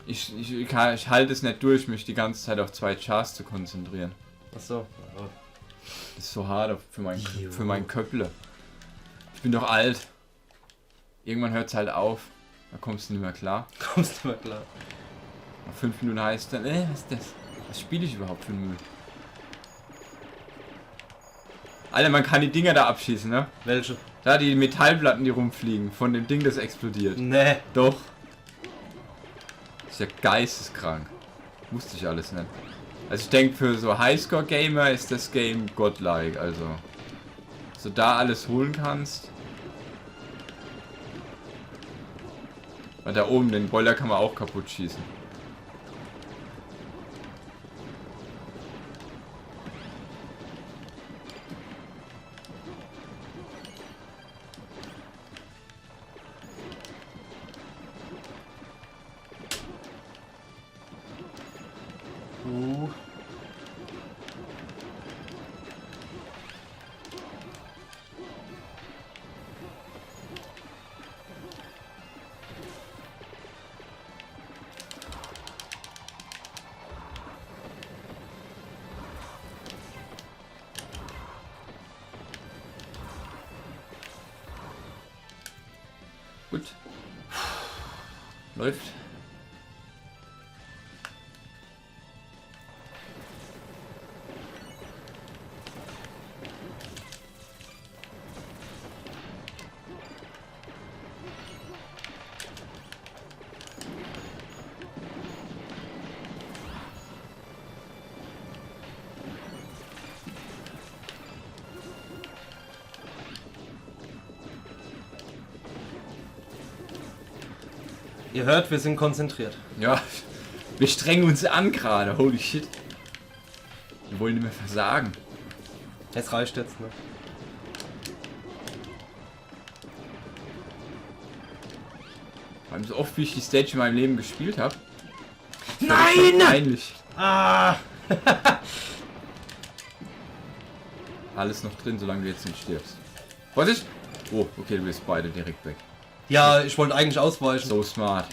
Ich halte es nicht durch, mich die ganze Zeit auf 2 Chars zu konzentrieren. Achso. Das ist so hart für Jo. für mein Köpple. Ich bin doch alt. Irgendwann hört es halt auf. Da kommst du nicht mehr klar. Kommst du mal klar. Nach 5 Minuten heißt dann, was ist das? Was spiele ich überhaupt für einen Müll? Alter, man kann die Dinger da abschießen, ne? Welche? Da die Metallplatten, die rumfliegen, von dem Ding, das explodiert. Nee. Doch. Ist ja geisteskrank. Wusste ich alles nicht. Also ich denke, für so Highscore-Gamer ist das Game godlike, also. So da alles holen kannst. Weil da oben, den Boiler kann man auch kaputt schießen. Gut. Läuft. Ihr hört, wir sind konzentriert. Ja, wir strengen uns an gerade. Holy shit. Wir wollen nicht mehr versagen. Es reicht jetzt, ne? Vor allem so oft, wie ich die Stage in meinem Leben gespielt habe. Nein! Peinlich. Ah! Alles noch drin, solange du jetzt nicht stirbst. Vorsicht! Oh, okay, du bist beide direkt weg. Ja, ich wollte eigentlich ausweichen. So smart.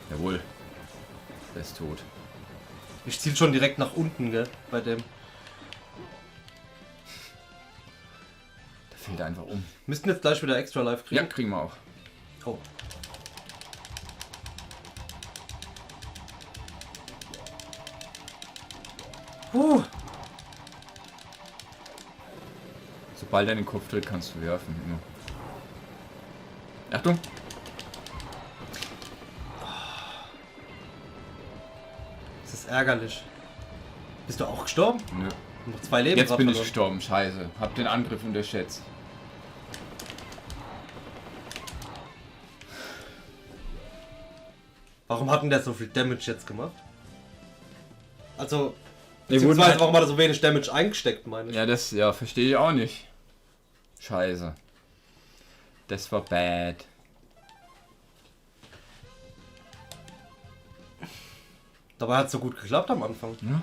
Jawohl. Der ist tot. Ich ziel schon direkt nach unten, gell? Bei dem. Der fällt einfach um. Müssten jetzt gleich wieder extra live kriegen. Ja, kriegen wir auch. Oh. Sobald er in den Kopf tritt, kannst du werfen. Immer. Achtung! Das ist ärgerlich. Bist du auch gestorben? Nö. Noch 2 Leben Jetzt grad bin ich verloren. gestorben, scheiße. Hab den Angriff unterschätzt. Warum hat denn der so viel Damage jetzt gemacht? Also, Wir wurden beziehungsweise halt- warum hat er so wenig Damage eingesteckt, meine ich? Ja, das verstehe ich auch nicht. Scheiße. Das war bad. Dabei hat es so gut geklappt am Anfang. Ja,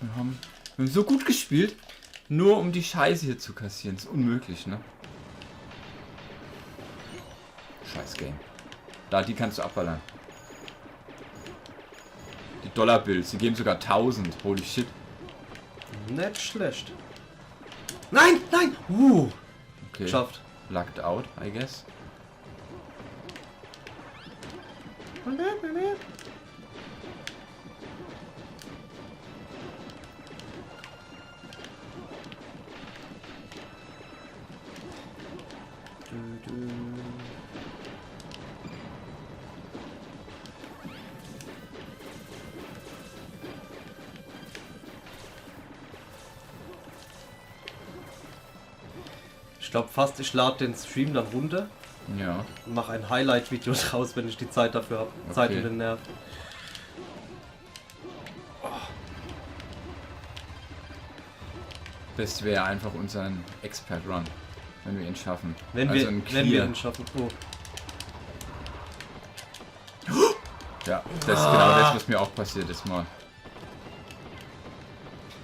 wir haben so gut gespielt, nur um die Scheiße hier zu kassieren. Ist unmöglich, ne? Scheiß Game. Da, die kannst du abballern. Die Dollar-Bills, die geben sogar 1000. Holy shit. Nicht schlecht. Nein, nein! Okay. Geschafft. Lucked out, I guess. Ich glaube fast, ich lade den Stream dann runter Ja. und mache ein Highlight-Video draus, wenn ich die Zeit dafür habe. Okay. Zeit und den Nerv. Das wäre einfach unseren Expert-Run, wenn wir ihn schaffen. Wenn, Also wir, ein wenn wir Clear. ihn schaffen. Oh. Ja, das ist genau das, was mir auch passiert ist mal.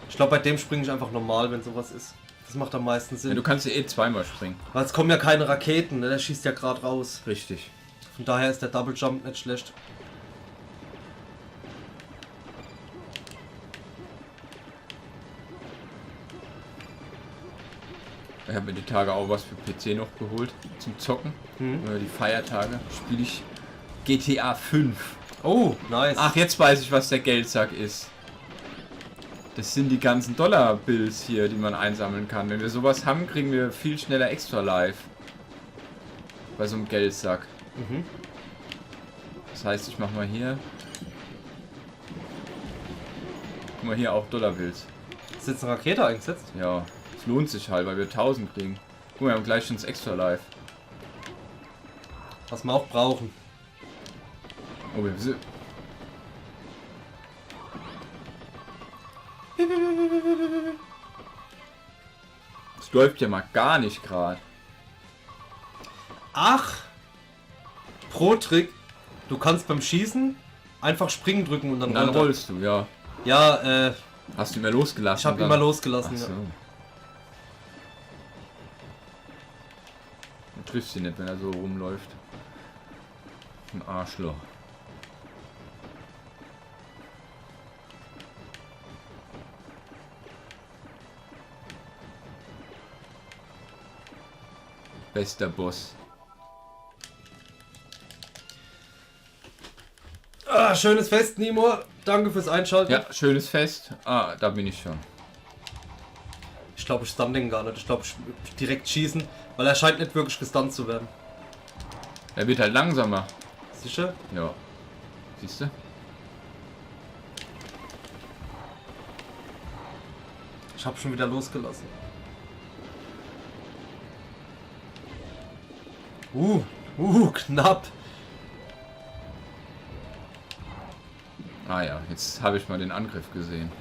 Ich glaube, bei dem springe ich einfach normal, wenn sowas ist. Das macht am meisten Ja, Sinn. du kannst ja eh zweimal springen. Weil es kommen ja keine Raketen, ne? Der schießt ja gerade raus. Richtig. Von daher ist der Double Jump nicht schlecht. Ich habe mir die Tage auch was für PC noch geholt zum Zocken. Oder die Feiertage spiele ich GTA 5. Oh, nice. Ach, jetzt weiß ich, was der Geldsack ist. Das sind die ganzen Dollar-Bills hier, die man einsammeln kann. Wenn wir sowas haben, kriegen wir viel schneller Extra Life. Bei so einem Geldsack. Mhm. Das heißt, ich mache mal hier. Guck mal hier auch Dollar-Bills. Ist jetzt eine Rakete eingesetzt? Ja, es lohnt sich halt, weil wir 1000 kriegen. Guck mal, wir haben gleich schon das Extra Life. Was wir auch brauchen. Oh, wir sind. Es läuft ja mal gar nicht gerade. Ach! Pro Trick. Du kannst beim Schießen einfach springen drücken und dann, Und dann runter. rollst du, ja. Ja, Hast du ihn mehr losgelassen? ich habe ihn dann? mal losgelassen. Ach so. Ja. Du triffst ihn nicht, wenn er so rumläuft. Ein Arschloch. Bester Boss. Ah, schönes Fest, Nimo. Danke fürs Einschalten. Ja, schönes Fest. Ah, da bin ich schon. Ich glaube, ich stun den gar nicht. Ich glaube, ich direkt schießen, weil er scheint nicht wirklich gestunt zu werden. Er wird halt langsamer. Sicher? Ja. Siehst du? Ich habe schon wieder losgelassen. Knapp. Ah ja, jetzt habe ich mal den Angriff gesehen.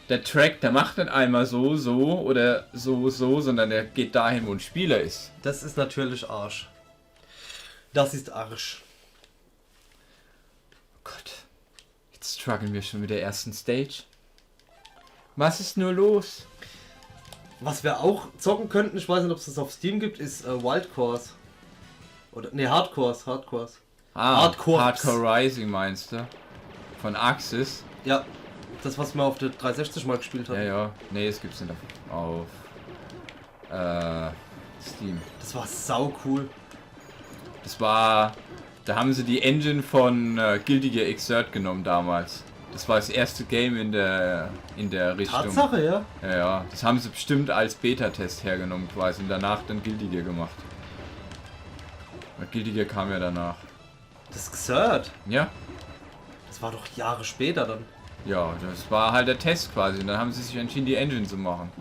Der Track, der macht nicht einmal so, so oder so, so, sondern der geht dahin, wo ein Spieler ist. Das ist natürlich Arsch. Das ist Arsch. Oh Gott. Jetzt strugglen wir schon mit der ersten Stage. Was ist nur los? Was wir auch zocken könnten, ich weiß nicht, ob es das auf Steam gibt, ist Wild Course. Oder, ne, Hardcores. Hardcore Rising meinst du? Von Axis? Ja, das, was wir auf der 360 mal gespielt haben. Ja, ja. Nee, es gibt's nicht auf Steam. Das war sau cool. Das war... Da haben sie die Engine von Guilty Gear Xrd genommen damals. Das war das erste Game in der Richtung. Tatsache, ja. Ja, ja. Das haben sie bestimmt als Beta-Test hergenommen quasi und danach dann Guilty Gear gemacht. Weil Guilty Gear kam ja danach. Das Xrd. Ja? Das war doch Jahre später dann. Ja, das war halt der Test quasi. Und dann haben sie sich entschieden, die Engine zu machen.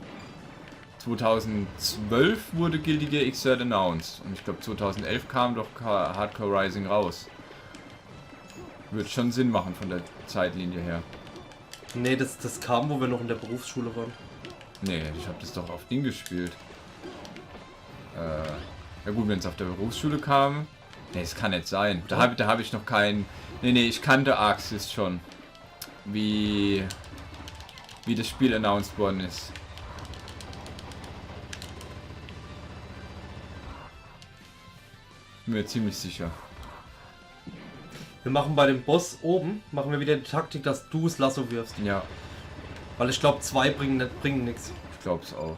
2012 wurde Guilty Gear Xrd announced. Und ich glaube 2011 kam doch Hardcore Rising raus. Würde schon Sinn machen von der Zeitlinie her. Nee, das kam, wo wir noch in der Berufsschule waren. Nee, ich habe das doch auf Ding gespielt. Ja gut, wenn es auf der Berufsschule kam. Nee, es kann nicht sein. Da hab ich noch keinen... Nee, ich kannte Axis schon. Wie das Spiel announced worden ist. Bin mir ziemlich sicher. Wir machen bei dem Boss oben, machen wir wieder die Taktik, dass du das Lasso wirfst. Ja, Weil ich glaube, zwei bringen nichts. ich glaub's auch.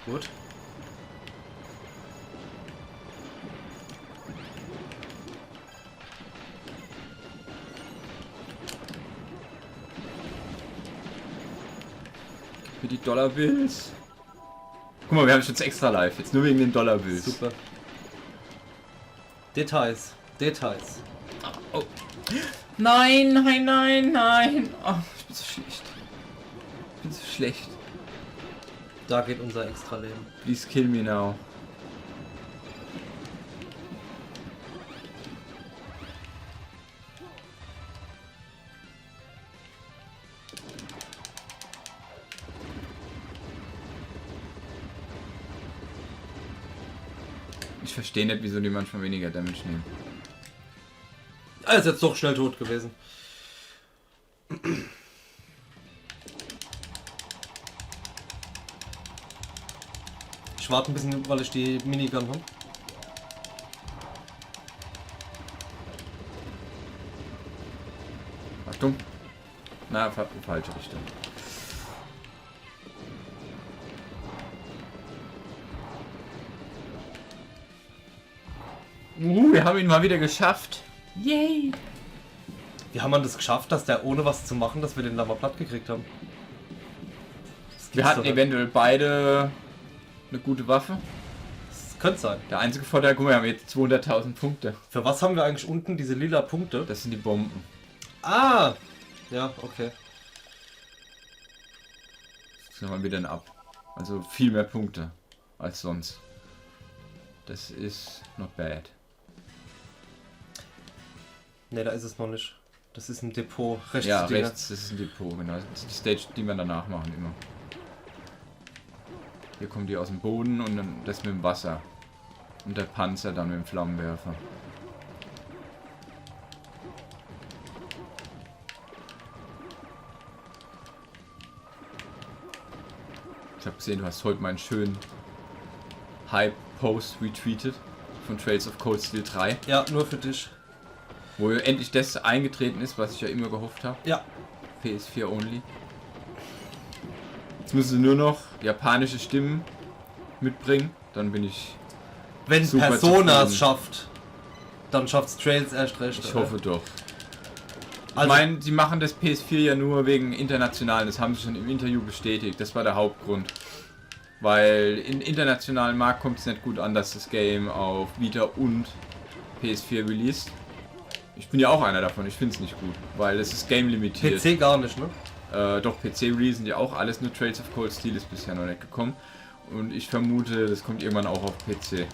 Gut. Für die Dollarbills. Guck mal, wir haben schon extra live. Jetzt nur wegen den Dollarbills. Super. Details. Oh. Nein, nein, nein, nein. Oh, ich bin so schlecht. Ich bin so schlecht. Da geht unser Extra-Leben. Please kill me now. Ich verstehe nicht, wieso die manchmal weniger Damage nehmen. Er ist jetzt doch schnell tot gewesen. Ich warte ein bisschen, weil ich die Minigun habe. Achtung. Na, falsche Richtung. Wir haben ihn mal wieder geschafft. Yay! Wie haben wir das geschafft, dass der ohne was zu machen, dass wir den da mal platt gekriegt haben? Wir hatten eventuell beide eine gute Waffe. Das könnte sein. Der einzige Vorteil, guck mal, wir haben jetzt 200.000 Punkte. Für was haben wir eigentlich unten diese lila Punkte? Das sind die Bomben. Ah! Ja, okay. Das haben wir wieder ein Up. Also viel mehr Punkte als sonst. Das ist not bad. Ne, da ist es noch nicht. Das ist ein Depot. Rechts Ja, Dinger. rechts, das ist ein Depot, genau. Das ist die Stage, die wir danach machen immer. Hier kommen die aus dem Boden und dann das mit dem Wasser. Und der Panzer dann mit dem Flammenwerfer. Ich habe gesehen, du hast heute meinen schönen Hype-Post retweetet von Trails of Cold Steel 3. Ja, nur für dich. Wo endlich das eingetreten ist, was ich ja immer gehofft habe. Ja. PS4 only. Jetzt müssen sie nur noch japanische Stimmen mitbringen. Dann bin ich... Wenn Super Persona zufrieden. es schafft, dann schafft's Trails erst recht. Ich oder? hoffe doch. Ich Also, meine, sie machen das PS4 ja nur wegen internationalen. Das haben sie schon im Interview bestätigt. Das war der Hauptgrund. Weil im internationalen Markt kommt es nicht gut an, dass das Game auf Vita und PS4 released. Ich bin ja auch einer davon, ich finde es nicht gut, weil es ist game limitiert. PC gar nicht, ne? Doch, PC-Release sind ja auch alles, nur Trails of Cold Steel ist bisher noch nicht gekommen. Und ich vermute, das kommt irgendwann auch auf PC.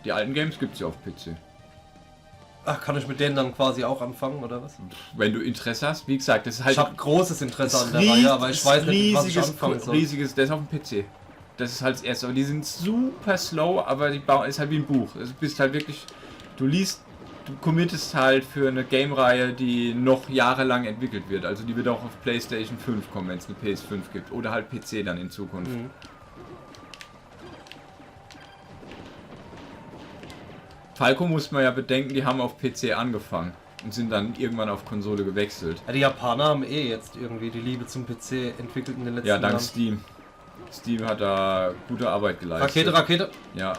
Die alten Games gibt es ja auf PC. Ach, kann ich mit denen dann quasi auch anfangen, oder was? Wenn du Interesse hast, wie gesagt, das ist halt... Ich habe großes Interesse an der ries- Reihe, aber ich weiß nicht, was ich riesiges, anfangen soll. riesiges, das ist auf dem PC. Das ist halt das erste. Aber die sind super slow, aber die bauen ist halt wie ein Buch. Also du bist halt wirklich, du liest, du committest halt für eine Game-Reihe, die noch jahrelang entwickelt wird. Also die wird auch auf PlayStation 5 kommen, wenn es eine PS5 gibt. Oder halt PC dann in Zukunft. Mhm. Falco muss man ja bedenken, die haben auf PC angefangen und sind dann irgendwann auf Konsole gewechselt. Ja, die Japaner haben jetzt irgendwie die Liebe zum PC entwickelt in den letzten Ja, dank Jahren. Steam. Steam hat da gute Arbeit geleistet. Rakete, Rakete. Ja.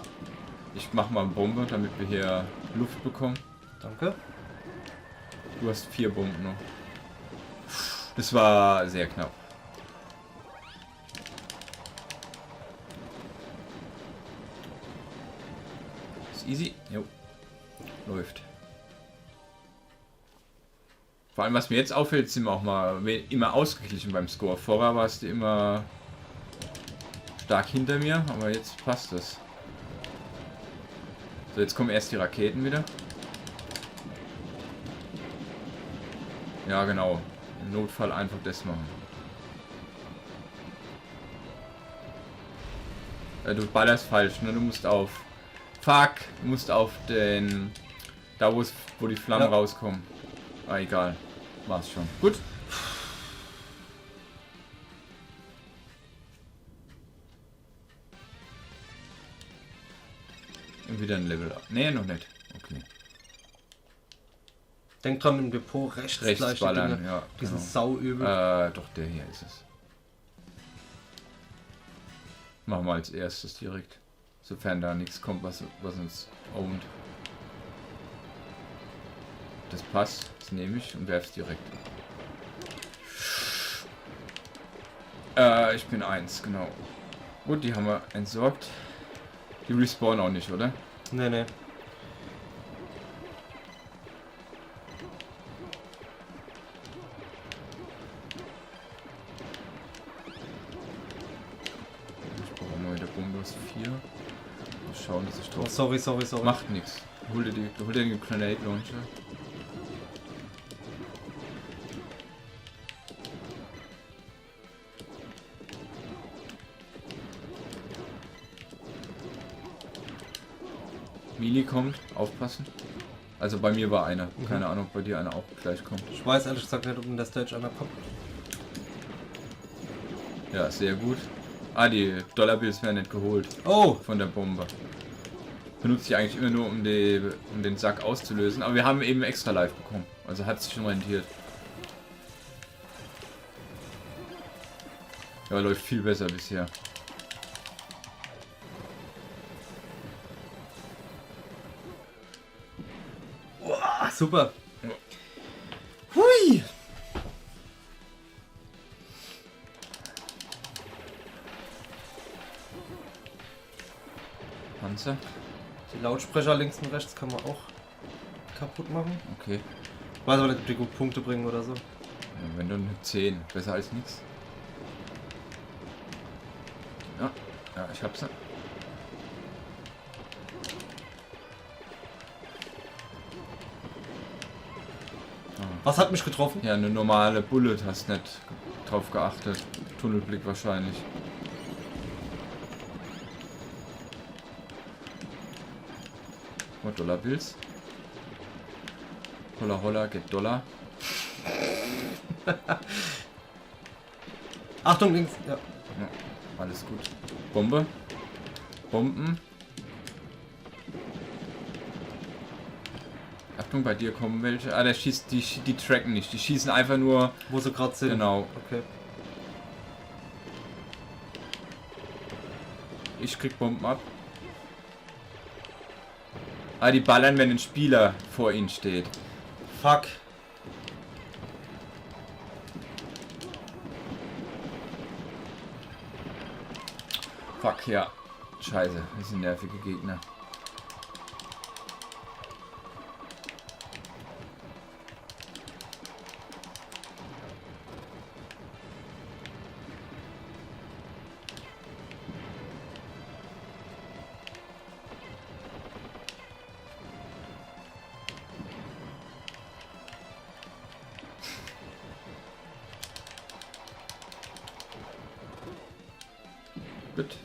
Ich mach mal eine Bombe, damit wir hier Luft bekommen. Danke. Du hast 4 Bomben noch. Das war sehr knapp. Ist easy. Jo. Läuft. Vor allem, was mir jetzt auffällt, sind wir auch mal immer ausgeglichen beim Score. Vorher warst du immer stark hinter mir, aber jetzt passt das. So, jetzt kommen erst die Raketen wieder. Ja, genau. Im Notfall einfach das machen. Du ballerst falsch, ne? Du musst auf... Fuck! Du musst auf den... Da, wo die Flammen rauskommen. Ah, egal. War's schon. Gut. Und wieder ein Level up. Nee, noch nicht. Okay. Denk dran, im Depot rechts Rechts gleich ballern, Dinge. ja. Die sind Genau. sauübel. Doch, der hier ist es. Machen wir als erstes direkt. Sofern da nichts kommt, was uns ownt. Das passt, das nehme ich und werf's direkt. Ich bin 1, genau. Gut, die haben wir entsorgt. Die respawnen auch nicht, oder? Nee, nee. Ich brauche mal wieder Bombos 4. Mal schauen, dass ich Oh, drauf... sorry. Macht nichts. Hol dir den Grenade Launcher. Mili kommt, aufpassen. Also bei mir war einer. Keine Ahnung, ob bei dir einer auch gleich kommt. Ich weiß ehrlich gesagt nicht, ob in der Stage einer kommt. Ja, sehr gut. Ah, die Dollarbills werden nicht geholt Oh! von der Bombe. Benutze ich eigentlich immer nur, um den Sack auszulösen. Aber wir haben eben extra live bekommen. Also hat sich schon rentiert. Ja, läuft viel besser bisher. Ah, super. Hui! Panzer. Die Lautsprecher links und rechts kann man auch kaputt machen. Okay. Ich weiß aber nicht, ob die gut Punkte bringen oder so. Ja, wenn du eine 10. Besser als nichts. Ja, ja, ich hab's. Was hat mich getroffen? Ja, eine normale Bullet, hast nicht drauf geachtet. Tunnelblick wahrscheinlich. Oh, Dollarbills. Holla holla, get Dollar. Achtung, links. Ja. Ja, alles gut. Bombe. Bomben. Achtung, bei dir kommen welche. Ah, der schießt, die tracken nicht. Die schießen einfach nur. Wo sie gerade sind. Genau. Okay. Ich krieg Bomben ab. Ah, die ballern, wenn ein Spieler vor ihnen steht. Fuck. Fuck, ja. Scheiße, das sind nervige Gegner. Gut.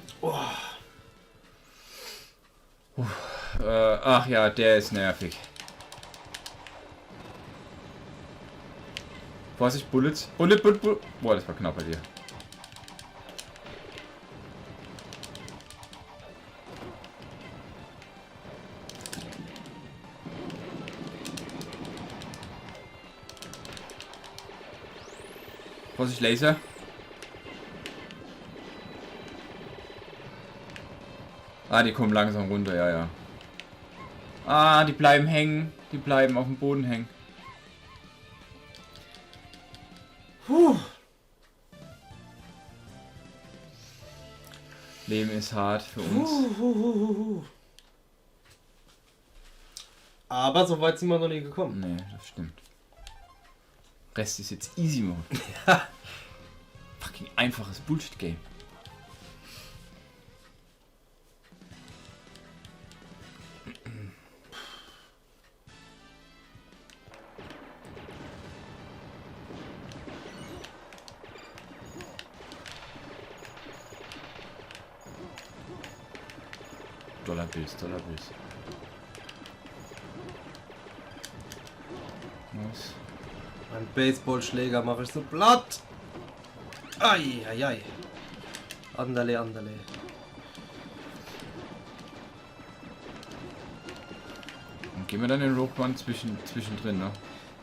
Ach ja, der ist nervig. Vorsicht, Bullets. Bullet. Boah, das war knapp bei dir. Vorsicht, Laser. Ah, die kommen langsam runter, ja. Ah, die bleiben hängen. Die bleiben auf dem Boden hängen. Puh. Leben ist hart für uns. Aber so weit sind wir noch nie gekommen. Nee, das stimmt. Rest ist jetzt easy mode. Fucking einfaches Bullshit-Game. Dollarbills. Was? Ein Baseballschläger mache ich so platt. Ai. Anderle. Und gehen wir dann in Rogue One zwischendrin, ne?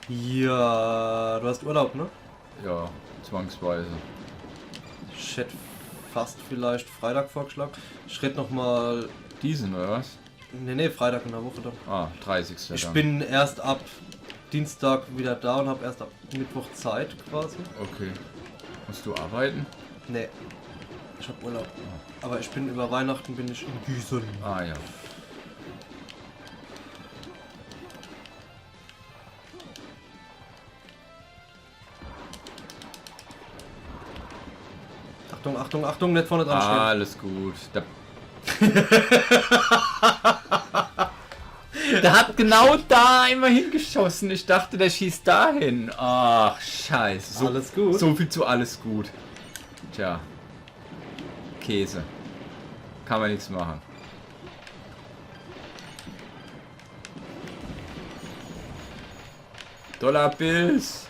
Ja, du hast Urlaub, ne? Ja, zwangsweise. Ich hätte fast vielleicht Freitag vorgeschlagen. Ich rede nochmal. Diesen, oder was? Nee, Freitag in der Woche dann. Ah, 30. Ich dann. bin erst ab Dienstag wieder da und habe erst ab Mittwoch Zeit quasi. Okay. Musst du arbeiten? Nee, ich habe Urlaub. Aber ich bin über Weihnachten bin ich in Gießen. Ah ja. Achtung, nicht vorne dran stehen. Alles gut. Der hat genau da immer hingeschossen. Ich dachte, der schießt dahin. Ach, scheiße. So, Alles gut. So viel zu alles gut. Tja. Käse. Kann man nichts machen. Dollarbills.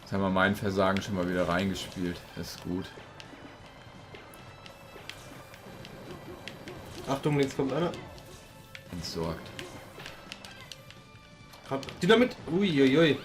Jetzt haben wir mein Versagen schon mal wieder reingespielt. Das ist gut. Achtung, links kommt einer. Entsorgt. Hab Dynamit. Uiuiui.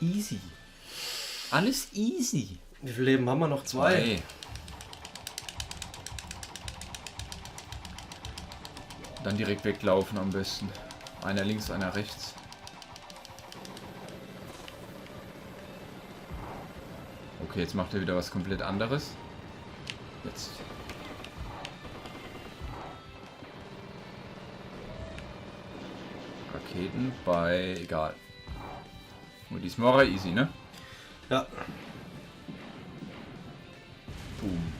Easy. Alles easy. Wie viel Leben haben wir noch? Zwei. Hey. Dann direkt weglaufen am besten. Einer links, einer rechts. Okay, jetzt macht er wieder was komplett anderes. Jetzt. Raketen bei... egal. Nur diesmal war easy, ne? Ja. Boom.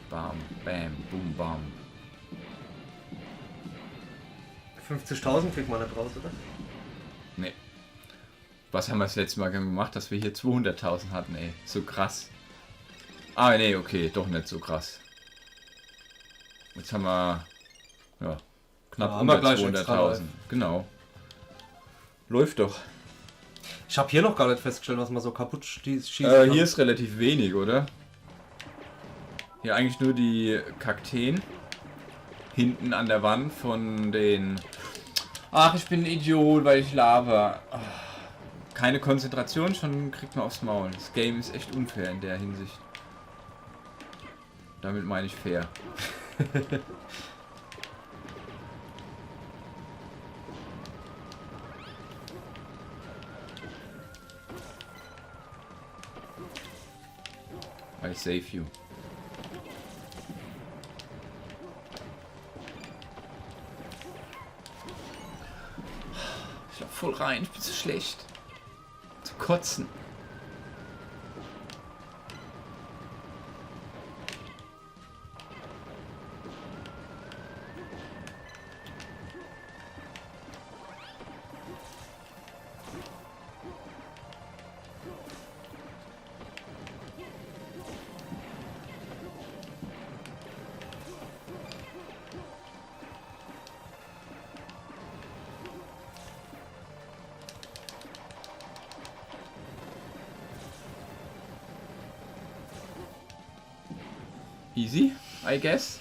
Bam, bam, boom, bam. 50.000 kriegt man nicht raus, oder? Nee. Was haben wir das letzte Mal gemacht, dass wir hier 200.000 hatten, ey? So krass. Ah, nee, okay, doch nicht so krass. Jetzt haben wir... ja, knapp Ja, haben wir unter gleich extra 200.000. live. Genau. Läuft doch. Ich habe hier noch gar nicht festgestellt, was man so kaputt schießen Hier ist relativ wenig, oder? Hier eigentlich nur die Kakteen. Hinten an der Wand von den... Ach, ich bin ein Idiot, weil ich laber. Ach, keine Konzentration, schon kriegt man aufs Maul. Das Game ist echt unfair in der Hinsicht. Damit meine ich fair. I save you. Ich lauf voll rein, ich bin so schlecht. Zu kotzen. Easy, I guess.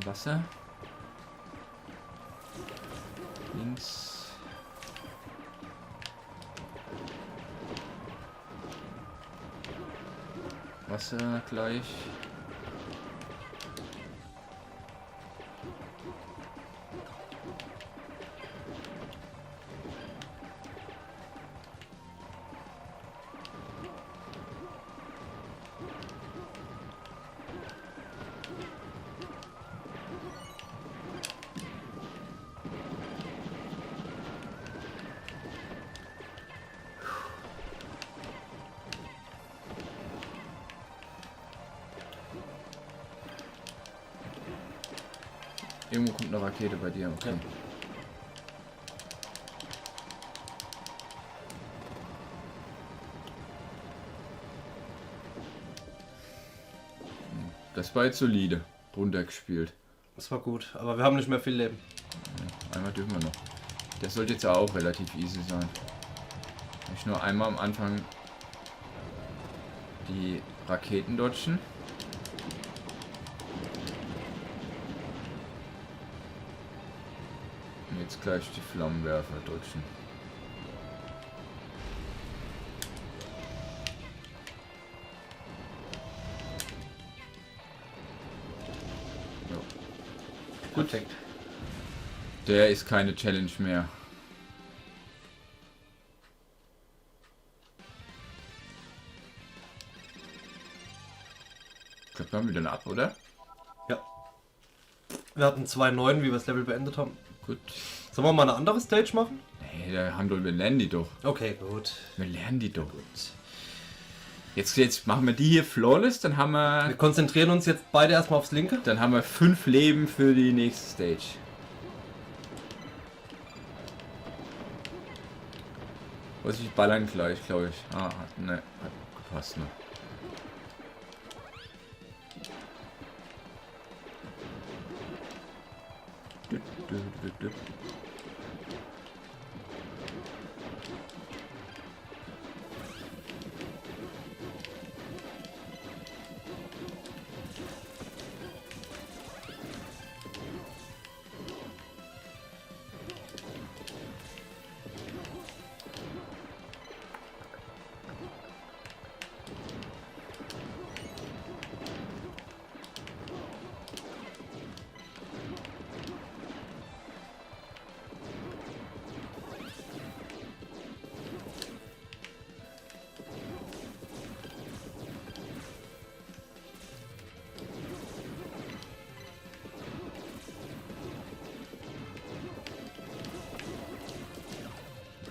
Wasser. Links. Wasser gleich. Irgendwo kommt eine Rakete bei dir, okay. Ja. Das war jetzt solide. Runtergespielt. Das war gut, aber wir haben nicht mehr viel Leben. Ja, einmal dürfen wir noch. Das sollte jetzt auch relativ easy sein. Ich nur einmal am Anfang die Raketen dodgen. Und jetzt gleich die Flammenwerfer dodgen. Gut. Perfekt. Der ist keine Challenge mehr. Ich glaube, wir haben wieder eine ab, oder? Ja. Wir hatten 2,9, wie wir das Level beendet haben. Gut. Sollen wir mal eine andere Stage machen? Nee, wir lernen die doch. Okay, gut. Wir lernen die doch. Jetzt machen wir die hier flawless, dann haben Wir wir, konzentrieren uns jetzt beide erstmal aufs Linke. 5 Leben für die nächste Stage. Was ich ballern gleich, glaube ich. Ah, ne, hat gepasst, ne.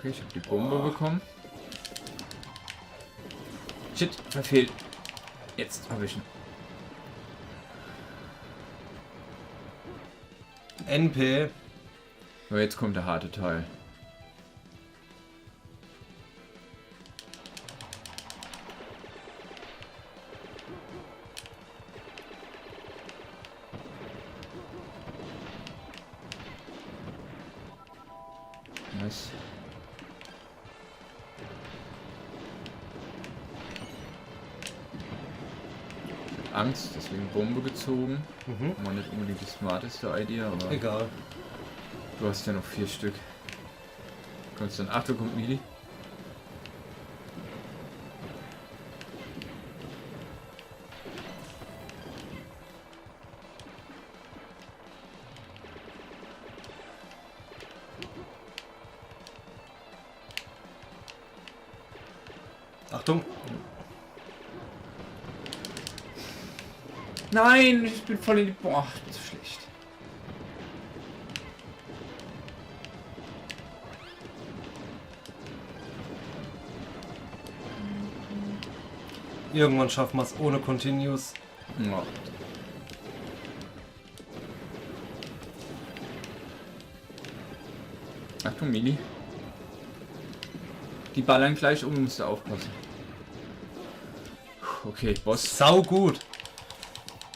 Okay, ich habe die Bombe bekommen. Shit, verfehlt. Jetzt habe ich ihn. NP. Aber jetzt kommt der harte Teil. Nice. Angst, deswegen Bombe gezogen. War nicht unbedingt die smarteste Idee, aber Egal. du hast ja noch 4 Stück. Kommst dann. Ach, da kommt Mili. Achtung. Nein, ich bin voll in die... Boah, zu schlecht. Irgendwann schaffen wir es ohne Continues. Ja. Achtung, Mili. Die ballern gleich um, musst du aufpassen. Okay, Boss. Sau gut.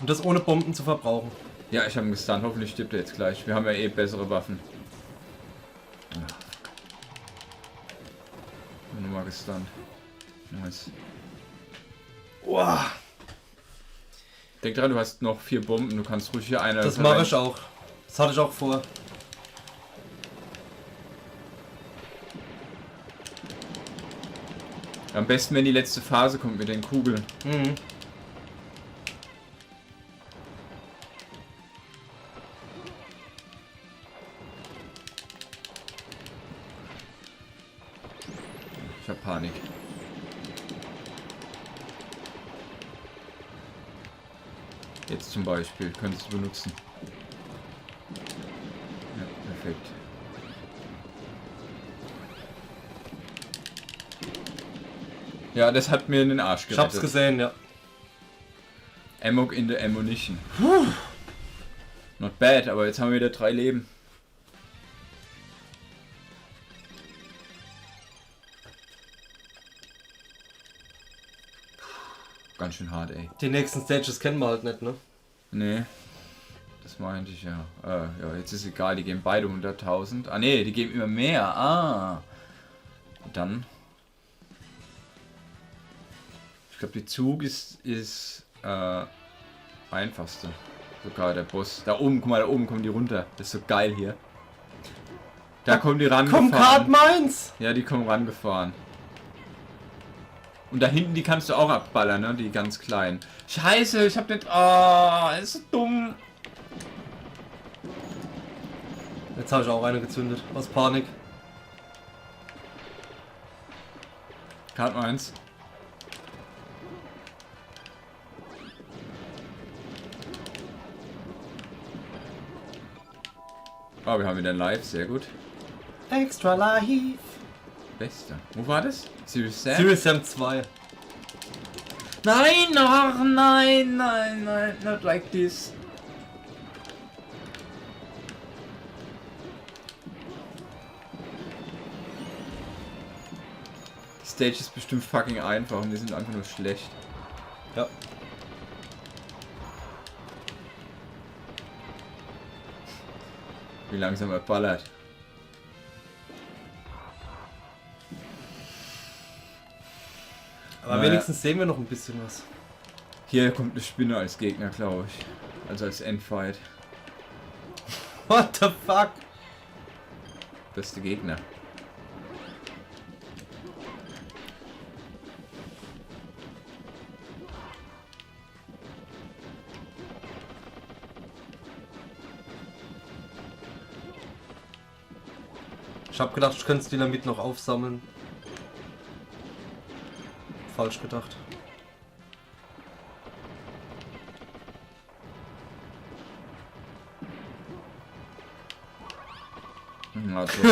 Und das ohne Bomben zu verbrauchen. Ja, ich habe ihn gestunt. Hoffentlich stirbt er jetzt gleich. Wir haben ja eh bessere Waffen. Nur mal gestunt. Nice. Uah, Denk dran, du hast noch 4 Bomben. Du kannst ruhig hier eine... das mache ich auch. Das hatte ich auch vor. Am besten, wenn die letzte Phase kommt mit den Kugeln. Mhm. Ich hab Panik. Jetzt zum Beispiel, könntest du benutzen. Ja, perfekt. Ja, das hat mir in den Arsch Ich hab's gerettet. gesehen, ja. Amok in the Ammunition. Not bad, aber jetzt haben wir wieder 3 Leben. Ganz schön hart, ey. Die nächsten Stages kennen wir halt nicht, ne? Nee. Das meinte ich ja. Ja, jetzt ist egal, die geben beide 100.000. Ah nee, die geben immer mehr. Ah. Und dann. Ich glaube, die Zug ist einfachste. Sogar der Boss. Da oben, guck mal, da oben kommen die runter. Das ist so geil hier. Da kommen die Komm, Card rangefahren. meins! Ja, die kommen rangefahren. Und da hinten, die kannst du auch abballern, ne? Die ganz kleinen. Scheiße, ich hab nicht... Oh, ist so dumm. Jetzt habe ich auch eine gezündet. Aus Panik. Card 1. Oh, wir haben wieder ein Live, sehr gut. Extra Life. Bester. Wo war das? Serious Sam? Serious Sam 2. Nein, ach nein, nein, nein, not like this. Die Stage ist bestimmt fucking einfach und wir sind einfach nur schlecht. Ja. Wie langsam er ballert. Aber Naja. wenigstens sehen wir noch ein bisschen was. Hier kommt eine Spinne als Gegner, glaube ich. Also als Endfight. What the fuck? Beste Gegner. Ich hab gedacht, ich könnte das Dynamit noch aufsammeln. Falsch gedacht. Also.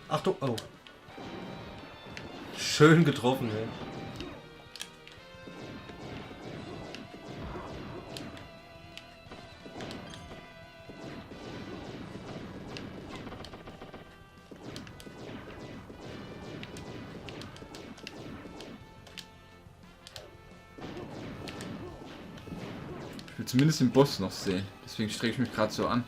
Achtung, oh. Schön getroffen, ey. Ich will zumindest den Boss noch sehen. Deswegen strecke ich mich gerade so an.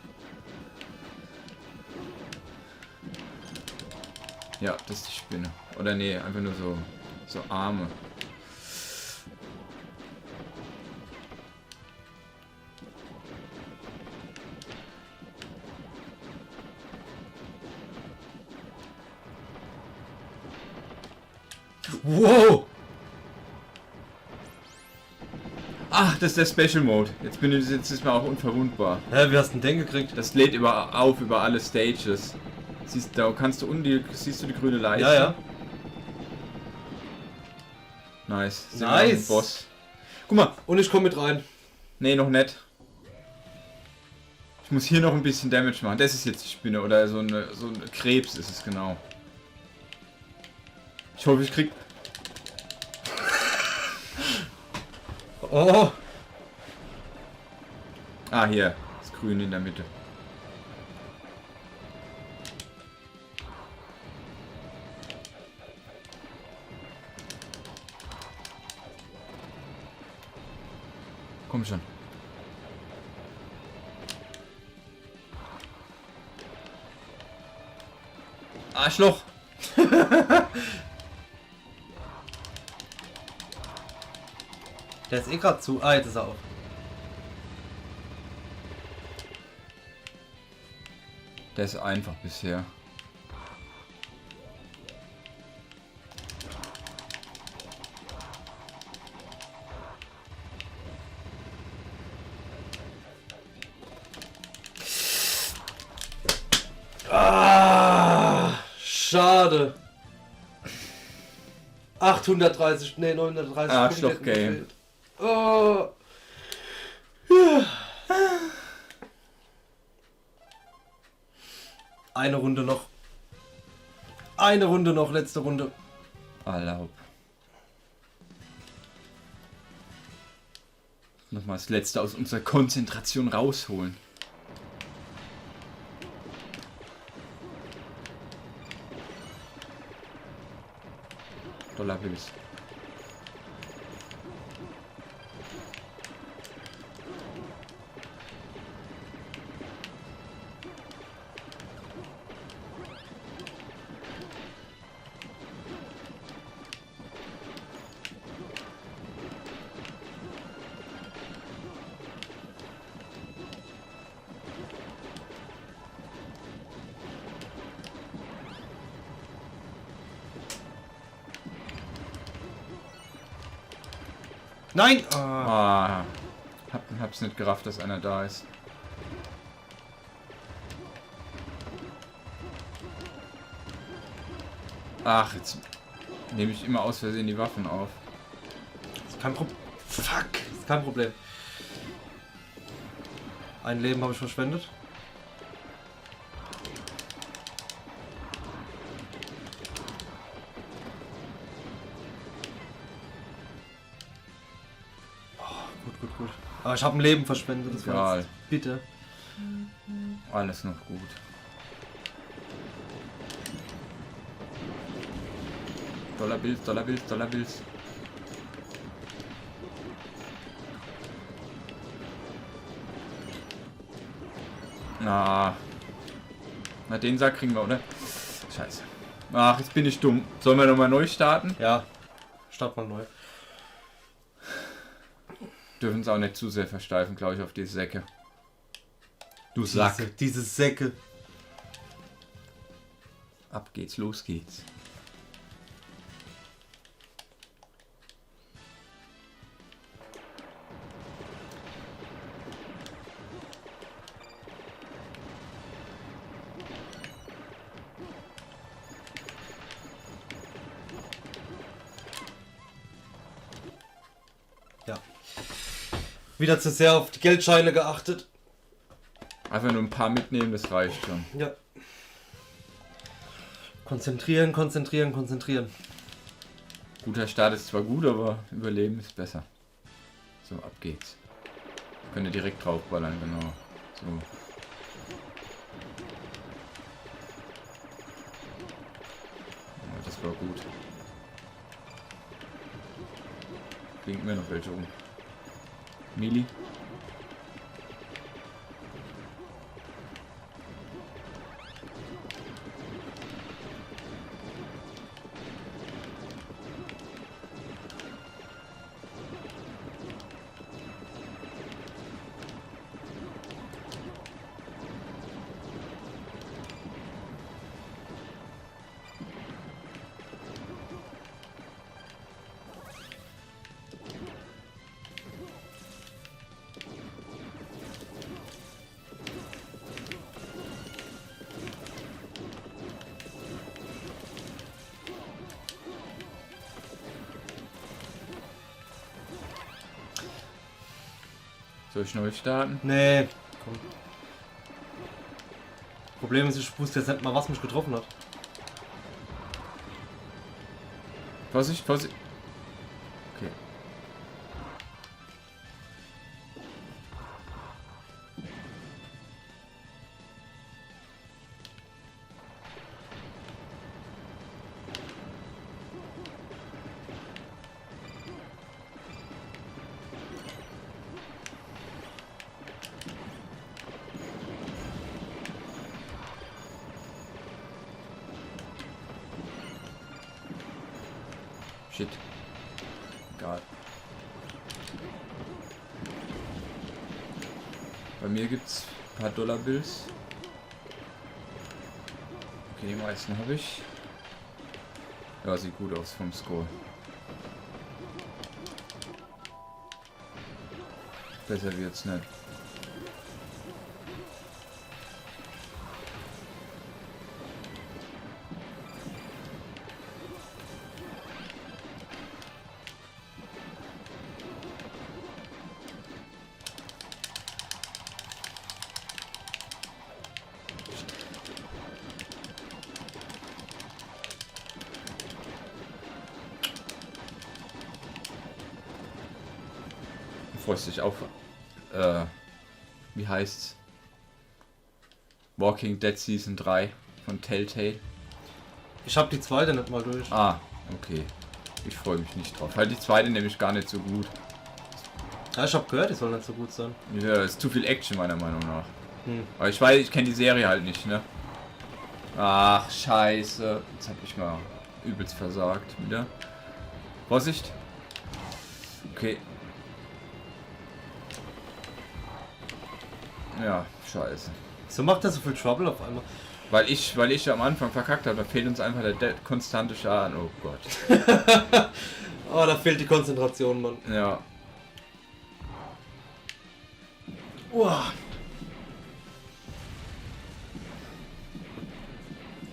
Ja, das ist die Spinne. Oder nee, einfach nur so Arme. Wow! Ach, das ist der Special Mode. Jetzt ist man auch unverwundbar. Hä, wie hast du denn gekriegt? Das lädt über alle Stages. Siehst da kannst du siehst du die grüne Leiste? Ja, ja. Nice. Sind wir Nice. noch ein Boss. Guck mal. Und ich komme mit rein. Nee, noch nicht. Ich muss hier noch ein bisschen Damage machen. Das ist jetzt die Spinne oder so ein Krebs ist es genau. Ich hoffe, ich krieg... Oh! Ah, hier. Das Grüne in der Mitte. Komm schon. Arschloch! Der ist eh gerade zu. Ah, jetzt ist er auf. Der ist einfach bisher. Ah, schade. 830, nee, 930 Arschloch-Game. Oh. Ja. Eine Runde noch. Eine Runde noch, letzte Runde. Erlaub. Nochmal das letzte aus unserer Konzentration rausholen. $Bills. Nein! Ah. Ah, hab's nicht gerafft, dass einer da ist. Ach, jetzt nehme ich immer aus Versehen die Waffen auf. Ist kein Problem. Fuck! Ist kein Problem. Ein Leben habe ich verschwendet. Gut. Aber ich habe ein Leben verschwendet. Das war Egal. jetzt, bitte. Alles noch gut. $Bills. Na, den Sack kriegen wir, oder? Scheiße. Ach, jetzt bin ich dumm. Sollen wir nochmal neu starten? Ja. Start mal neu. Dürfen uns auch nicht zu sehr versteifen, glaube ich, auf die Säcke. Du Sack. Diese Säcke. Ab geht's, los geht's. Ja. Wieder zu sehr auf die Geldscheine geachtet. Einfach nur ein paar mitnehmen, das reicht schon. Ja. Konzentrieren. Guter Start ist zwar gut, aber Überleben ist besser. So, ab geht's. Könnt ihr direkt draufballern, genau. So. Ja, das war gut. Bringt mir noch welche um. Mili. Soll ich neu starten? Nee, komm. Problem ist, ich wusste jetzt nicht mal, was mich getroffen hat. Vorsicht, Vorsicht. Okay. Shit. Egal. Bei mir gibt's ein paar Dollarbills. Okay, die meisten habe ich. Ja, sieht gut aus vom Score. Besser wird's nicht. Freust dich auf, wie heißt's? Walking Dead Season 3 von Telltale. Ich habe die zweite nicht mal durch. Ah, okay. Ich freue mich nicht drauf. Halt die zweite nämlich gar nicht so gut. Ja, ich habe gehört, die soll nicht so gut sein. Ja, ist zu viel Action meiner Meinung nach. Hm. Aber ich weiß, ich kenne die Serie halt nicht, ne? Ach, scheiße. Jetzt hab ich mal übelst versagt wieder. Vorsicht. Okay. Ja, scheiße. So macht er so viel Trouble auf einmal. Weil ich am Anfang verkackt habe, da fehlt uns einfach der konstante Schaden. Oh Gott. Oh, da fehlt die Konzentration, Mann. Ja. Uah.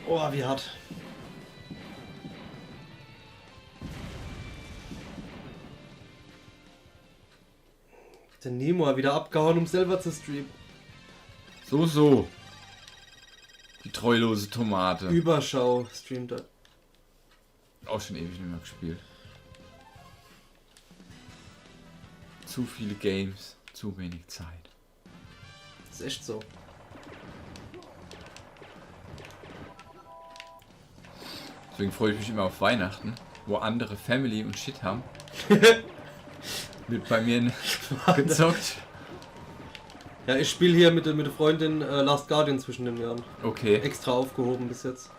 Oh, wie hart. Der Nemo hat wieder abgehauen, um selber zu streamen. So. Die treulose Tomate. Überschau streamt er. Auch schon ewig nicht mehr gespielt. Zu viele Games, zu wenig Zeit. Das ist echt so. Deswegen freue ich mich immer auf Weihnachten, wo andere Family und Shit haben. Wird bei mir gezockt. Ja, ich spiele hier mit der Freundin Last Guardian zwischen den Jahren. Okay. Extra aufgehoben bis jetzt.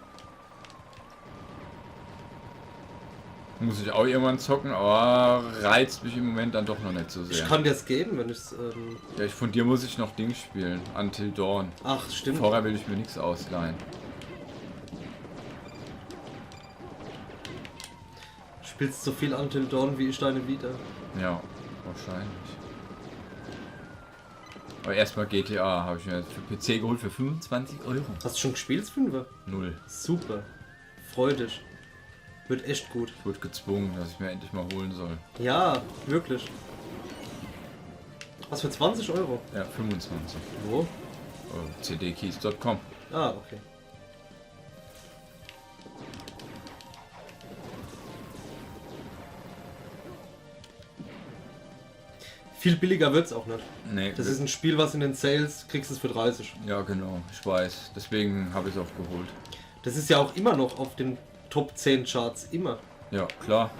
Muss ich auch irgendwann zocken, aber reizt mich im Moment dann doch noch nicht so sehr. Ich kann dir es geben, wenn ich es. Ja, von dir muss ich noch Dings spielen. Until Dawn. Ach, stimmt. Vorher will ich mir nichts ausleihen. Spielst so viel Until Dawn wie ich deine Vita. Ja, wahrscheinlich. Aber erstmal GTA habe ich mir für PC geholt für 25 Euro. Hast du schon gespielt, 5er? Null. Super. Freu dich. Wird echt gut. Ich wurde gezwungen, dass ich mir endlich mal holen soll. Ja, wirklich. Was für 20 Euro? Ja, 25. Wo? cdkeys.com. Ah, okay. Viel billiger wird's auch nicht. Nee, Das ist ein Spiel, was in den Sales kriegst du es für 30. ja genau, ich weiß. Deswegen habe ich es auch geholt. Das ist ja auch immer noch auf den Top 10 Charts. Immer. Ja, klar.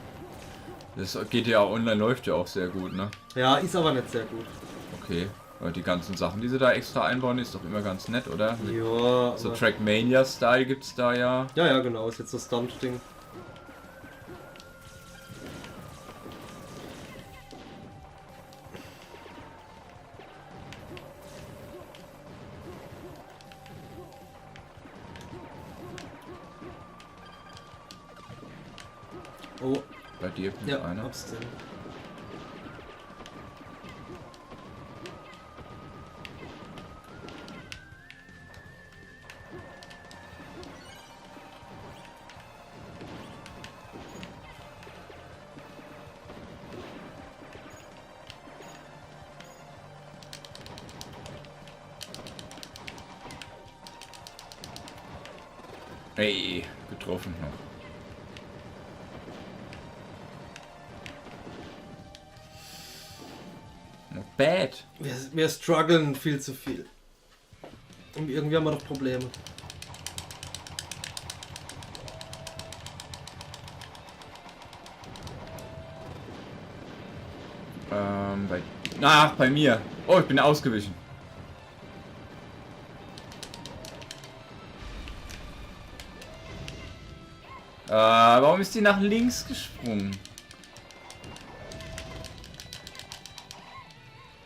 Das GTA Online läuft ja auch sehr gut, ne? Ja, ist aber nicht sehr gut. Okay. Aber die ganzen Sachen, die sie da extra einbauen, ist doch immer ganz nett, oder? Ja, So aber- Trackmania-Style gibt's da ja. ja, ja, genau. Ist jetzt so Stunt-Ding. Oh, Bei dir kommt ja, einer. hab's gesehen. Ey, getroffen noch. Not bad. Wir strugglen viel zu viel. Und irgendwie haben wir doch Probleme. Bei mir. Oh, ich bin ausgewichen. Warum ist die nach links gesprungen?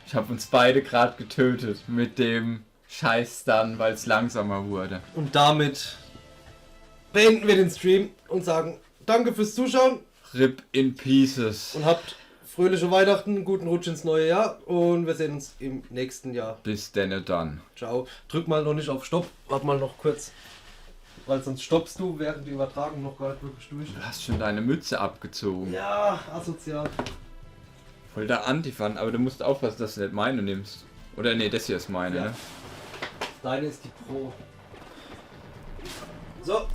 Ich habe uns beide gerade getötet mit dem Scheiß dann, weil es langsamer wurde. Und damit beenden wir den Stream und sagen danke fürs Zuschauen. Rip in Pieces. Und habt fröhliche Weihnachten, guten Rutsch ins neue Jahr und wir sehen uns im nächsten Jahr. Bis denn dann. Ciao. Drück mal noch nicht auf Stopp, warte mal noch kurz. Weil sonst stoppst du, während die Übertragung noch gar nicht wirklich durch. Du hast schon deine Mütze abgezogen. Ja, asozial. Voll der Antifan, aber du musst aufpassen, dass du nicht meine nimmst. Oder nee, das hier ist meine, Ja. ne? Deine ist die Pro. So.